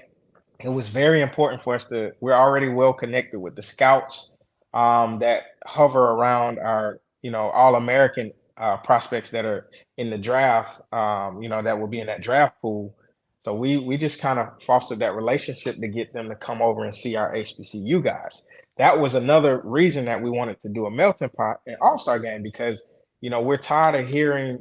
It was very important for us we're already well connected with the scouts that hover around our, All-American prospects that are in the draft, that will be in that draft pool. So we just kind of fostered that relationship to get them to come over and see our HBCU guys. That was another reason that we wanted to do a melting pot and all-star game, because, we're tired of hearing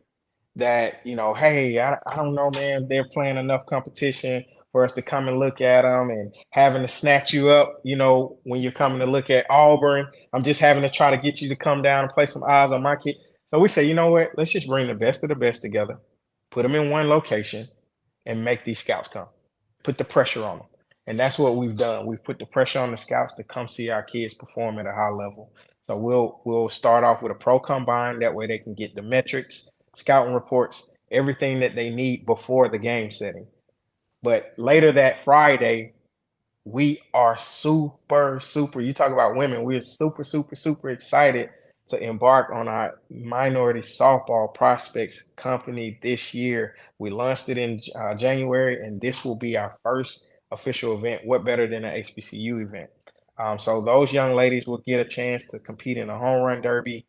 that, hey, I don't know, man, they're playing enough competition for us to come and look at them, and having to snatch you up, when you're coming to look at Auburn. I'm just having to try to get you to come down and play some odds on my kid. So we say, you know what, let's just bring the best of the best together, put them in one location, and make these scouts come. Put the pressure on them. And that's what we've done. We've put the pressure on the scouts to come see our kids perform at a high level. So we'll start off with a pro combine. That way they can get the metrics, scouting reports, everything that they need before the game setting. But later that Friday, we are super, you talk about women, we're super excited to embark on our minority softball prospects company this year. We launched it in January, and this will be our first official event. What better than an HBCU event? So those young ladies will get a chance to compete in a home run derby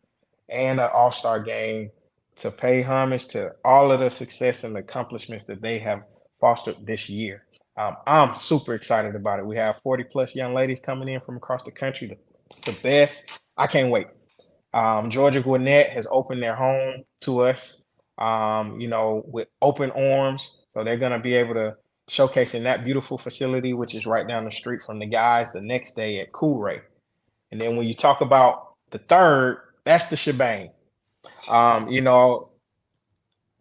and an all-star game, to pay homage to all of the success and accomplishments that they have fostered this year. I'm super excited about it. We have 40 plus young ladies coming in from across the country, the best. I can't wait. Georgia Gwinnett has opened their home to us, with open arms. So they're going to be able to showcase in that beautiful facility, which is right down the street from the guys, the next day at Cool Ray. And then when you talk about the third, that's the shebang.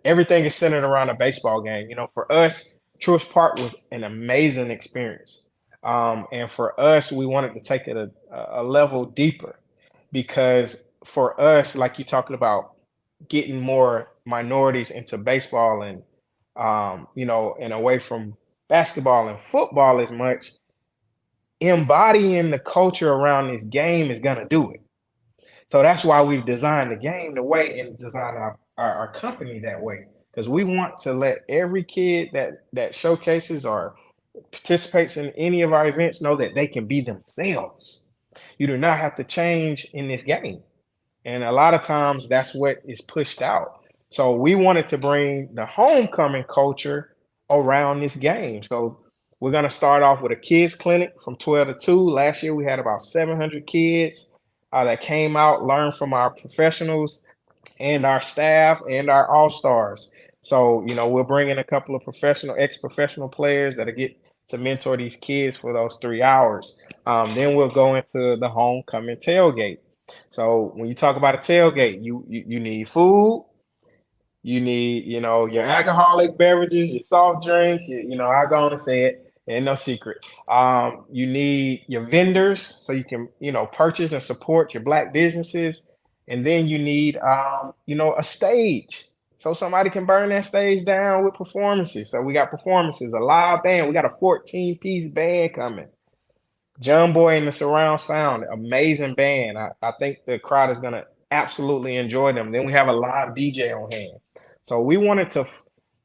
Everything is centered around a baseball game. For us, Truist Park was an amazing experience. And for us, we wanted to take it a level deeper, because for us, like you're talking about, getting more minorities into baseball and, and away from basketball and football as much, embodying the culture around this game is going to do it. So that's why we've designed the game the way, and designed our company that way, because we want to let every kid that showcases or participates in any of our events know that they can be themselves. You do not have to change in this game. And a lot of times that's what is pushed out. So we wanted to bring the homecoming culture around this game. So we're going to start off with a kids clinic from 12 to 2. Last year we had about 700 kids that came out, learned from our professionals and our staff and our all-stars. So, we'll bring in a couple of ex-professional players that'll get to mentor these kids for those 3 hours. Then we'll go into the homecoming tailgate. So when you talk about a tailgate, you need food, you need, your alcoholic beverages, your soft drinks, I go on and say it, ain't no secret. You need your vendors so you can, purchase and support your Black businesses. And then you need, a stage, so somebody can burn that stage down with performances. So we got performances, a live band. We got a 14-piece band coming. John Boy and the surround sound, amazing band. I think the crowd is going to absolutely enjoy them. Then we have a live DJ on hand. So we wanted to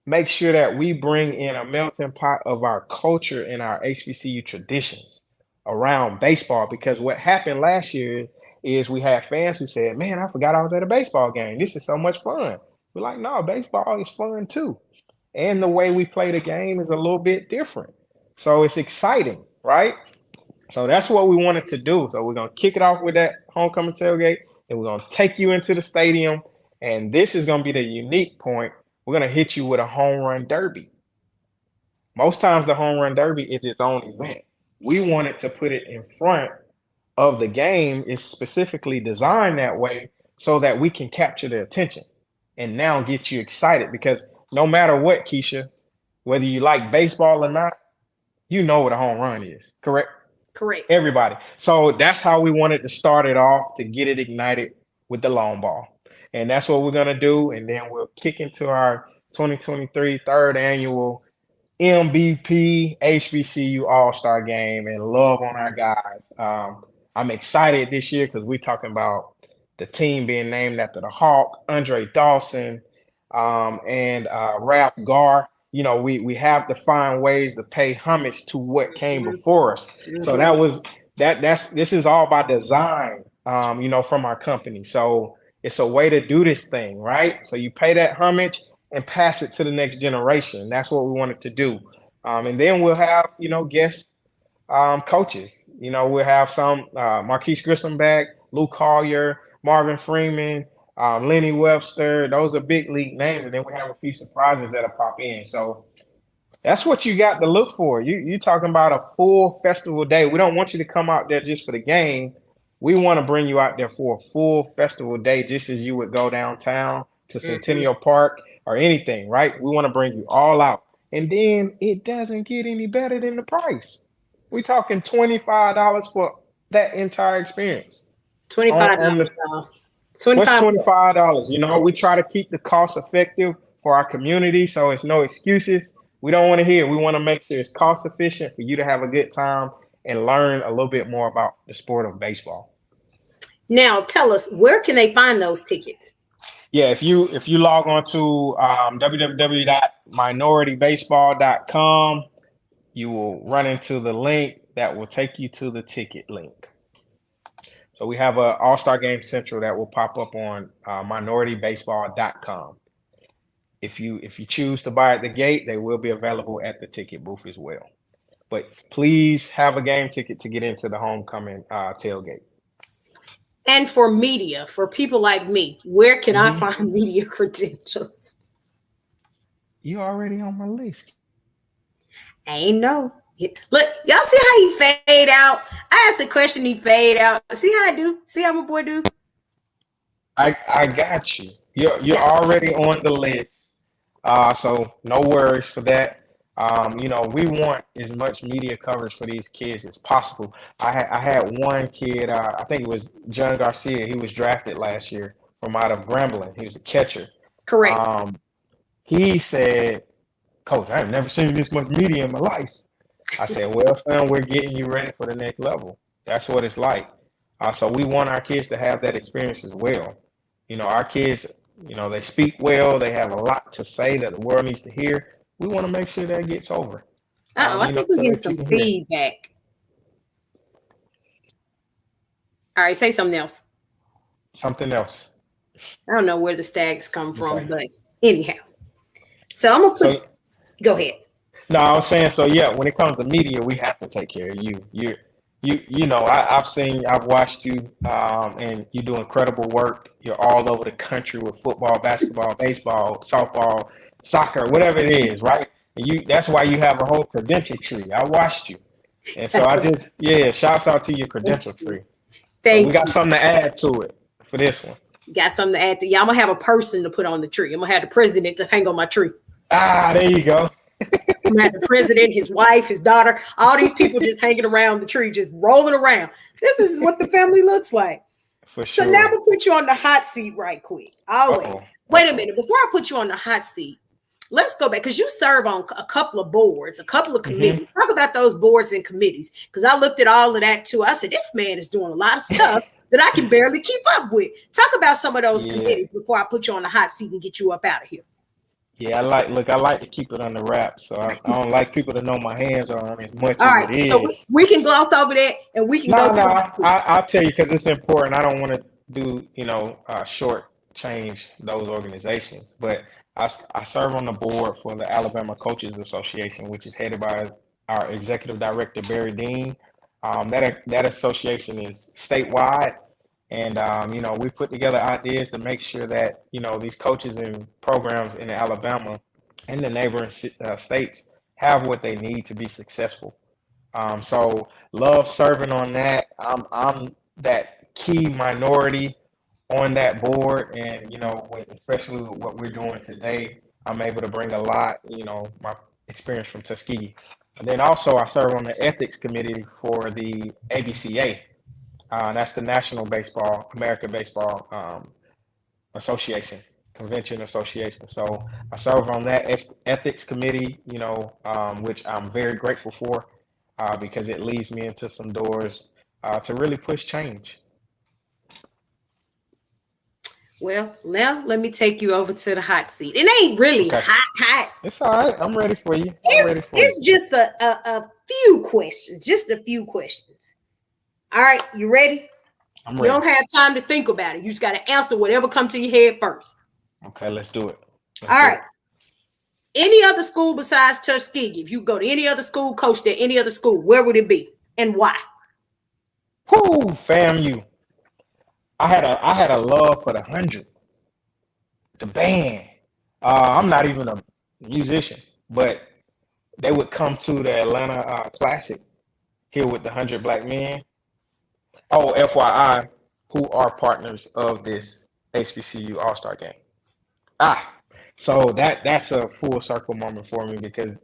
make sure that we bring in a melting pot of our culture and our HBCU traditions around baseball, because what happened last year is we had fans who said, man, I forgot I was at a baseball game. This is so much fun. We're like, no, baseball is fun too. And the way we play the game is a little bit different. So it's exciting, right? So that's what we wanted to do. So we're gonna kick it off with that homecoming tailgate, and we're gonna take you into the stadium. And this is gonna be the unique point. We're gonna hit you with a home run derby. Most times the home run derby is its own event. We wanted to put it in front of the game. Is specifically designed that way so that we can capture the attention and now get you excited because no matter what, Keisha, whether you like baseball or not, you know what a home run is, correct? Correct. Everybody. So that's how we wanted to start it off to get it ignited with the long ball. And that's what we're going to do. And then we'll kick into our 2023 third annual MBP HBCU All-Star Game and love on our guys. I'm excited this year because we're talking about the team being named after the Hawk, Andre Dawson, and Ralph Gar. You know, we have to find ways to pay homage to what came before us. So this is all by design, you know, from our company. So it's a way to do this thing, right? So you pay that homage and pass it to the next generation. That's what we wanted to do. And then we'll have, you know, guest coaches. You know, we'll have some Marquise Grissom back, Luke Collier, Marvin Freeman, Lenny Webster. Those are big league names. And then we have a few surprises that'll pop in. So that's what you got to look for. You talking about a full festival day. We don't want you to come out there just for the game. We want to bring you out there for a full festival day, just as you would go downtown to Centennial Park or anything, right? We want to bring you all out. And then it doesn't get any better than the price. We're talking $25 for that entire experience. $25. What's $25? You know, we try to keep the cost effective for our community, so it's no excuses. We don't want to hear. We want to make sure it's cost efficient for you to have a good time and learn a little bit more about the sport of baseball. Now, tell us, where can they find those tickets? Yeah, if you log on to www.minoritybaseball.com, you will run into the link that will take you to the ticket link. So we have a All-Star Game Central that will pop up on minoritybaseball.com. If you choose to buy at the gate, they will be available at the ticket booth as well. But please have a game ticket to get into the homecoming tailgate. And for media, for people like me, where can I find media credentials? You already on my list. I ain't know. Look, y'all see how he fade out? I asked a question, he fade out. See how I do? See how my boy do? I got you. You're already on the list. So no worries for that. You know, we want as much media coverage for these kids as possible. I had one kid, I think it was John Garcia. He was drafted last year from out of Grambling. He was a catcher. Correct. He said, "Coach, I've never seen this much media in my life." I said, "Well, son, we're getting you ready for the next level. That's what it's like." So we want our kids to have that experience as well. You know, our kids, you know, they speak well. They have a lot to say that the world needs to hear. We want to make sure that gets over. I think we're getting some feedback. All right, say something else. Something else. I don't know where the stags come from, but anyhow. So I'm gonna go ahead. No, I was saying, so yeah, when it comes to media, we have to take care of you. You know, I've watched you, and you do incredible work. You're all over the country with football, basketball, baseball, softball, soccer, whatever it is, right? And that's why you have a whole credential tree. I watched you. And so shouts out to your credential tree. We got something to add to it for this one. Got something to add to. Yeah, I'm gonna have a person to put on the tree. I'm gonna have the president to hang on my tree. There you go. I'm gonna have the president, his wife, his daughter, all these people just hanging around the tree, just rolling around. This is what the family looks like. For sure. So now we'll put you on the hot seat right quick. Always. Wait a minute. Before I put you on the hot seat, let's go back because you serve on a couple of boards, a couple of committees. Talk about those boards and committees because I looked at all of that too. I said, this man is doing a lot of stuff that I can barely keep up with. Talk about some of those committees before I put you on the hot seat and get you up out of here. Yeah, I like to keep it on the wrap, so I don't like people to know my hands on as much all as right, it is. So we can gloss over that and we can go. I'll tell you because it's important. I don't want to do short change those organizations, but I serve on the board for the Alabama Coaches Association, which is headed by our executive director, Barry Dean. That association is statewide. And, we put together ideas to make sure that, these coaches and programs in Alabama and the neighboring states have what they need to be successful. So love serving on that. I'm that key minority on that board, and especially with what we're doing today, I'm able to bring a lot. My experience from Tuskegee, and then also I serve on the ethics committee for the ABCA. That's the National Baseball American Baseball Association Convention Association. So I serve on that ethics committee, which I'm very grateful for because it leads me into some doors to really push change. Well, now let me take you over to the hot seat. It ain't really Okay. hot. It's all right. I'm ready for you. It's just a few questions. Just a few questions. All right, you ready? I'm You ready. don't have time to think about it. You just got to answer whatever comes to your head first. Okay, let's do it. All right. Any other school besides Tuskegee? If you go to any other school, coach at any other school, where would it be and why? Whoo, FAMU. I had a love for the 100, the band. I'm not even a musician, but they would come to the Atlanta Classic here with the 100 Black Men. Oh, FYI, who are partners of this HBCU All-Star game. So that's a full circle moment for me because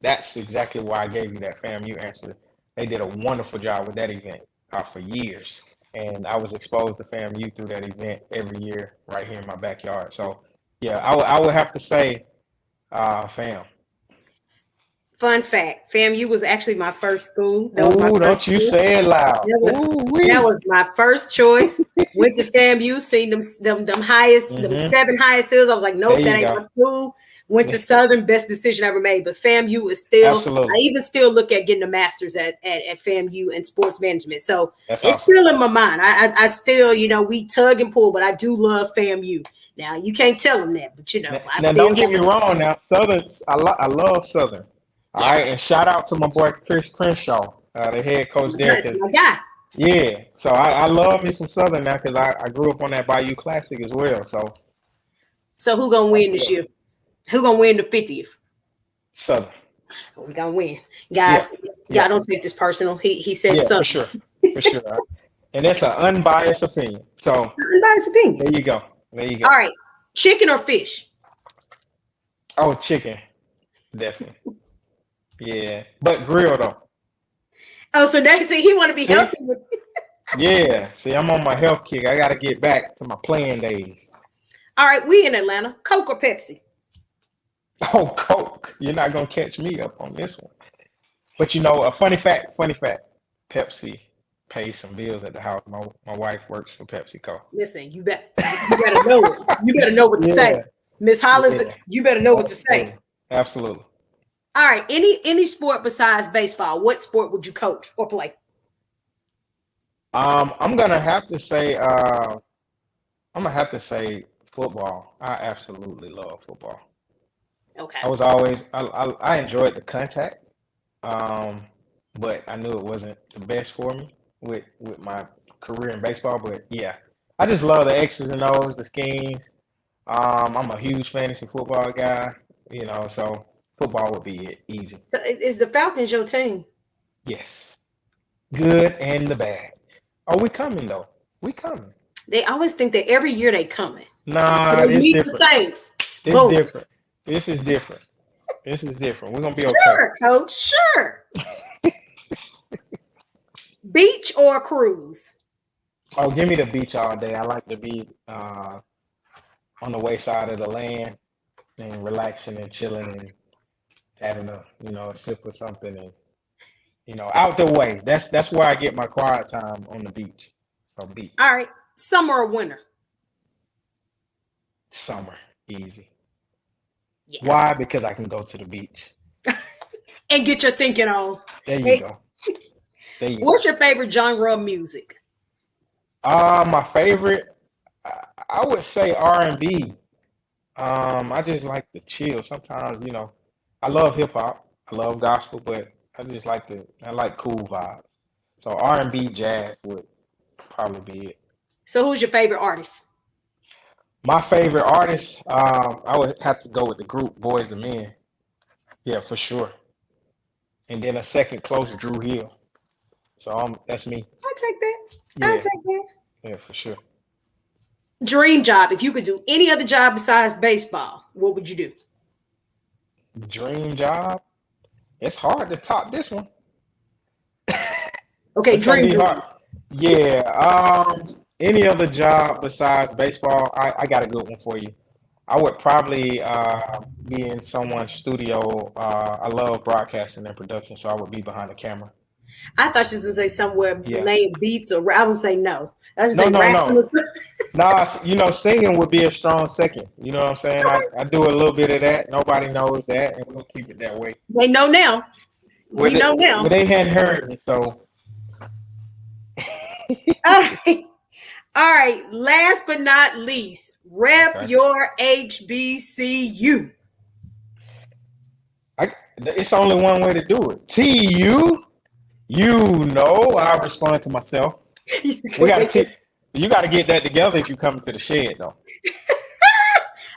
that's exactly why I gave you that FAMU answer. They did a wonderful job with that event for years. And I was exposed to FAMU through that event every year right here in my backyard. So, yeah, I would have to say FAM. Fun fact, FAMU was actually my first school. Ooh, don't you say it loud. That was my first choice. Went to FAMU, seen them highest, them 7 highest hills. I was like, nope, that ain't my school. Went to Southern, best decision I ever made. But FAMU is still, Absolutely. I even still look at getting a master's at FAMU in sports management. So That's it's awesome. still in my mind. I still, we tug and pull, but I do love FAMU. Now, you can't tell them that, but Now don't get me wrong. Now, Southern, I love Southern. All right, and shout out to my boy Chris Crenshaw, the head coach there. That's my guy. Yeah, so I love me some Southern now because I grew up on that Bayou Classic as well. So who gonna win this year? Who gonna win the 50th? Southern. We gonna win, guys. Y'all don't take this personal. He said Southern. For sure. And that's an unbiased opinion. So unbiased opinion. There you go. All right, chicken or fish? Oh, chicken, definitely. Yeah, but grill though. Oh, so now he want to be healthy. Yeah, see, I'm on my health kick. I got to get back to my playing days. All right, we in Atlanta. Coke or Pepsi? Oh, Coke. You're not going to catch me up on this one. But a funny fact, Pepsi pays some bills at the house. My wife works for PepsiCo. Listen, you better know it. You better know what to say. Miss Hollins, you better know what to say. Absolutely. All right, any sport besides baseball, what sport would you coach or play? I'm gonna have to say football. I absolutely love football. Okay. I was always I enjoyed the contact, but I knew it wasn't the best for me with my career in baseball. But yeah, I just love the X's and O's, the schemes. I'm a huge fantasy football guy, so football would be it, easy. So is the Falcons your team? Yes. Good and the bad. Oh, we coming though. We coming. They always think that every year they coming. Nah, it's different. Saints. It's different. This is different. We're gonna be okay. Sure, coach. Sure. Beach or cruise? Oh, give me the beach all day. I like to be on the wayside of the land and relaxing and chilling and having a sip of something and out the way. That's where I get my quiet time, on the beach. So beach. All right. Summer or winter? Summer, easy. Yeah. Why? Because I can go to the beach and get your thinking on. There you go. What's your favorite genre of music? My favorite, I would say R&B. I just like to chill. Sometimes, I love hip hop. I love gospel, but I like cool vibes. So R&B, jazz would probably be it. So who's your favorite artist? My favorite artist, I would have to go with the group Boys the Men. Yeah, for sure. And then a second close, Drew Hill. So that's me. I'll take that. I'll Yeah, take that. yeah, for sure. Dream job. If you could do any other job besides baseball, what would you do? Dream job. It's hard to top this one. Okay, It's gonna dream be job. hard. Yeah. Any other job besides baseball, I got a good one for you. I would probably be in someone's studio. I love broadcasting and production, so I would be behind the camera. I thought you was gonna say somewhere Yeah. laying beats or I would say no. I would No, say no, rapping no. or something. Nah, singing would be a strong second. You know what I'm saying? I do a little bit of that. Nobody knows that, and we'll keep it that way. They know now. Well, We know well, now. they hadn't heard me, so All right. All right. Last but not least, rep okay. your HBCU. It's only one way to do it. TU, I respond to myself. We got to you got to get that together if you come to the shed, though.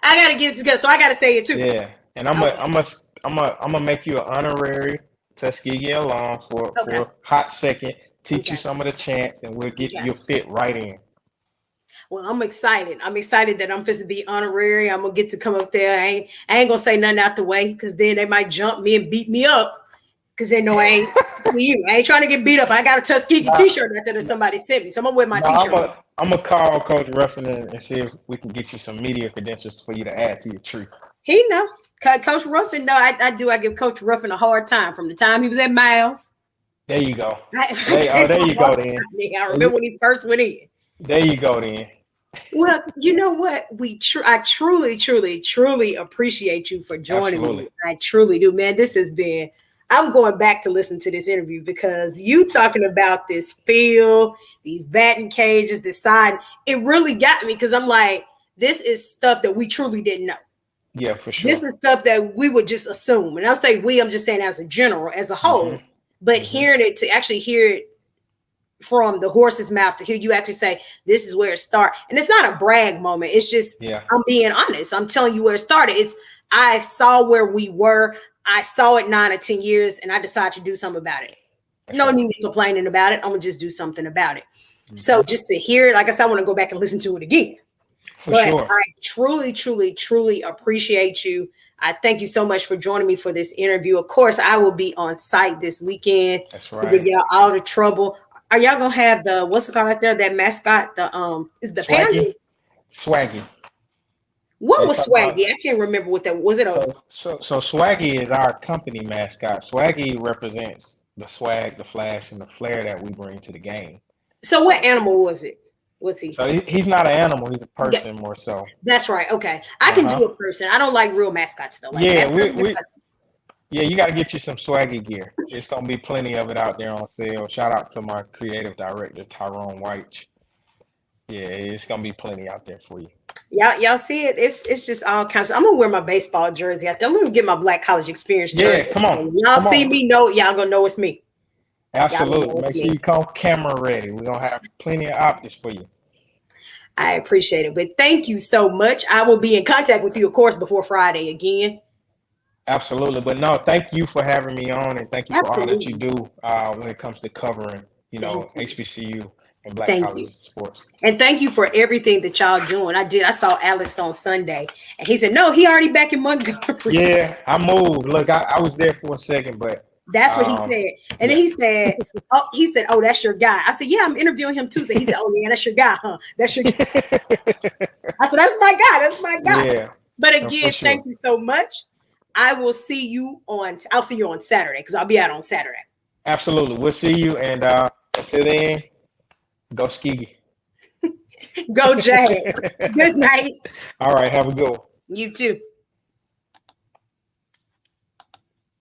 I gotta get it together, so I gotta say it too. Yeah, and I'm gonna make you an honorary Tuskegee alum for Okay. a hot second. Teach you Okay. some of the chants, and we'll get Okay. you'll fit right in. Well, I'm excited. I'm excited that I'm supposed to be honorary. I'm gonna get to come up there. I ain't gonna say nothing out the way because then they might jump me and beat me up because they know I ain't you. I ain't trying to get beat up. I got a Tuskegee t-shirt out there that somebody sent me, so I'm gonna wear my No, t-shirt. I'm gonna call Coach Ruffin and see if we can get you some media credentials for you to add to your tree. He know. Coach Ruffin. No, I do. I give Coach Ruffin a hard time from the time he was at Miles. There you go. There you go then. I remember when he first went in. There you go then. Well, you know what? I truly appreciate you for joining Absolutely. me. I truly do, man. This has been. I'm going back to listen to this interview because you talking about this field, these batting cages, this side, it really got me because I'm like, this is stuff that we truly didn't know. Yeah, for sure. This is stuff that we would just assume. And I'll say we, I'm just saying as a general, as a whole, Mhm. but Mhm. hearing it, to actually hear it from the horse's mouth, to hear you actually say, this is where it started. And it's not a brag moment. It's just, Yeah. I'm being honest. I'm telling you where it started. I saw where we were. I saw it 9 or 10 years and I decided to do something about it. That's No right. need complaining about it. I'm gonna just do something about it. Mm-hmm. So just to hear it, like I said, I want to go back and listen to it again. For But sure. I truly appreciate you. I thank you so much for joining me for this interview. Of course, I will be on site this weekend. That's To right. get out all the trouble. Are y'all gonna have the what's it called out there? That mascot, is the panda? Swaggy. What They was talk about- Swaggy? I can't remember what that was. It So Swaggy is our company mascot. Swaggy represents the swag, the flash, and the flair that we bring to the game. so what animal was it? Was he? So he's not an animal; he's a person more so. That's right. Okay, I can Uh-huh. do a person. I don't like real mascots though. Like Yeah, mascots. Yeah, you got to get you some Swaggy gear. It's gonna be plenty of it out there on sale. Shout out to my creative director Tyrone White. Yeah, it's gonna be plenty out there for you. Y'all see it? It's just all kinds. I'm gonna wear my baseball jersey out there. I'm gonna get my Black College Experience jersey. Yeah, come on. When y'all see me, y'all gonna know it's me. Absolutely. it's Make sure me. you come camera ready. We're gonna have plenty of optics for you. I appreciate it, but thank you so much. I will be in contact with you, of course, before Friday again. Absolutely. But no, thank you for having me on, and thank you for all that Absolutely. you do when it comes to covering, Thank you. HBCU and Black Thank college you. sports. And thank you for everything that y'all doing. I saw Alex on Sunday, and he said, "No, he already back in Montgomery." Yeah, I moved. Look, I was there for a second, but That's what he said. And then he said, "Oh, that's your guy." I said, "Yeah, I'm interviewing him too." So he said, "Oh yeah, that's your guy, huh? That's your guy." I said, "That's my guy. That's my guy." Yeah. But No, again, for sure. thank you so much. I'll see you on Saturday because I'll be out on Saturday. Absolutely. We'll see you, and until then, go ski. Go Jags. Good night. All right, have a good one. You too.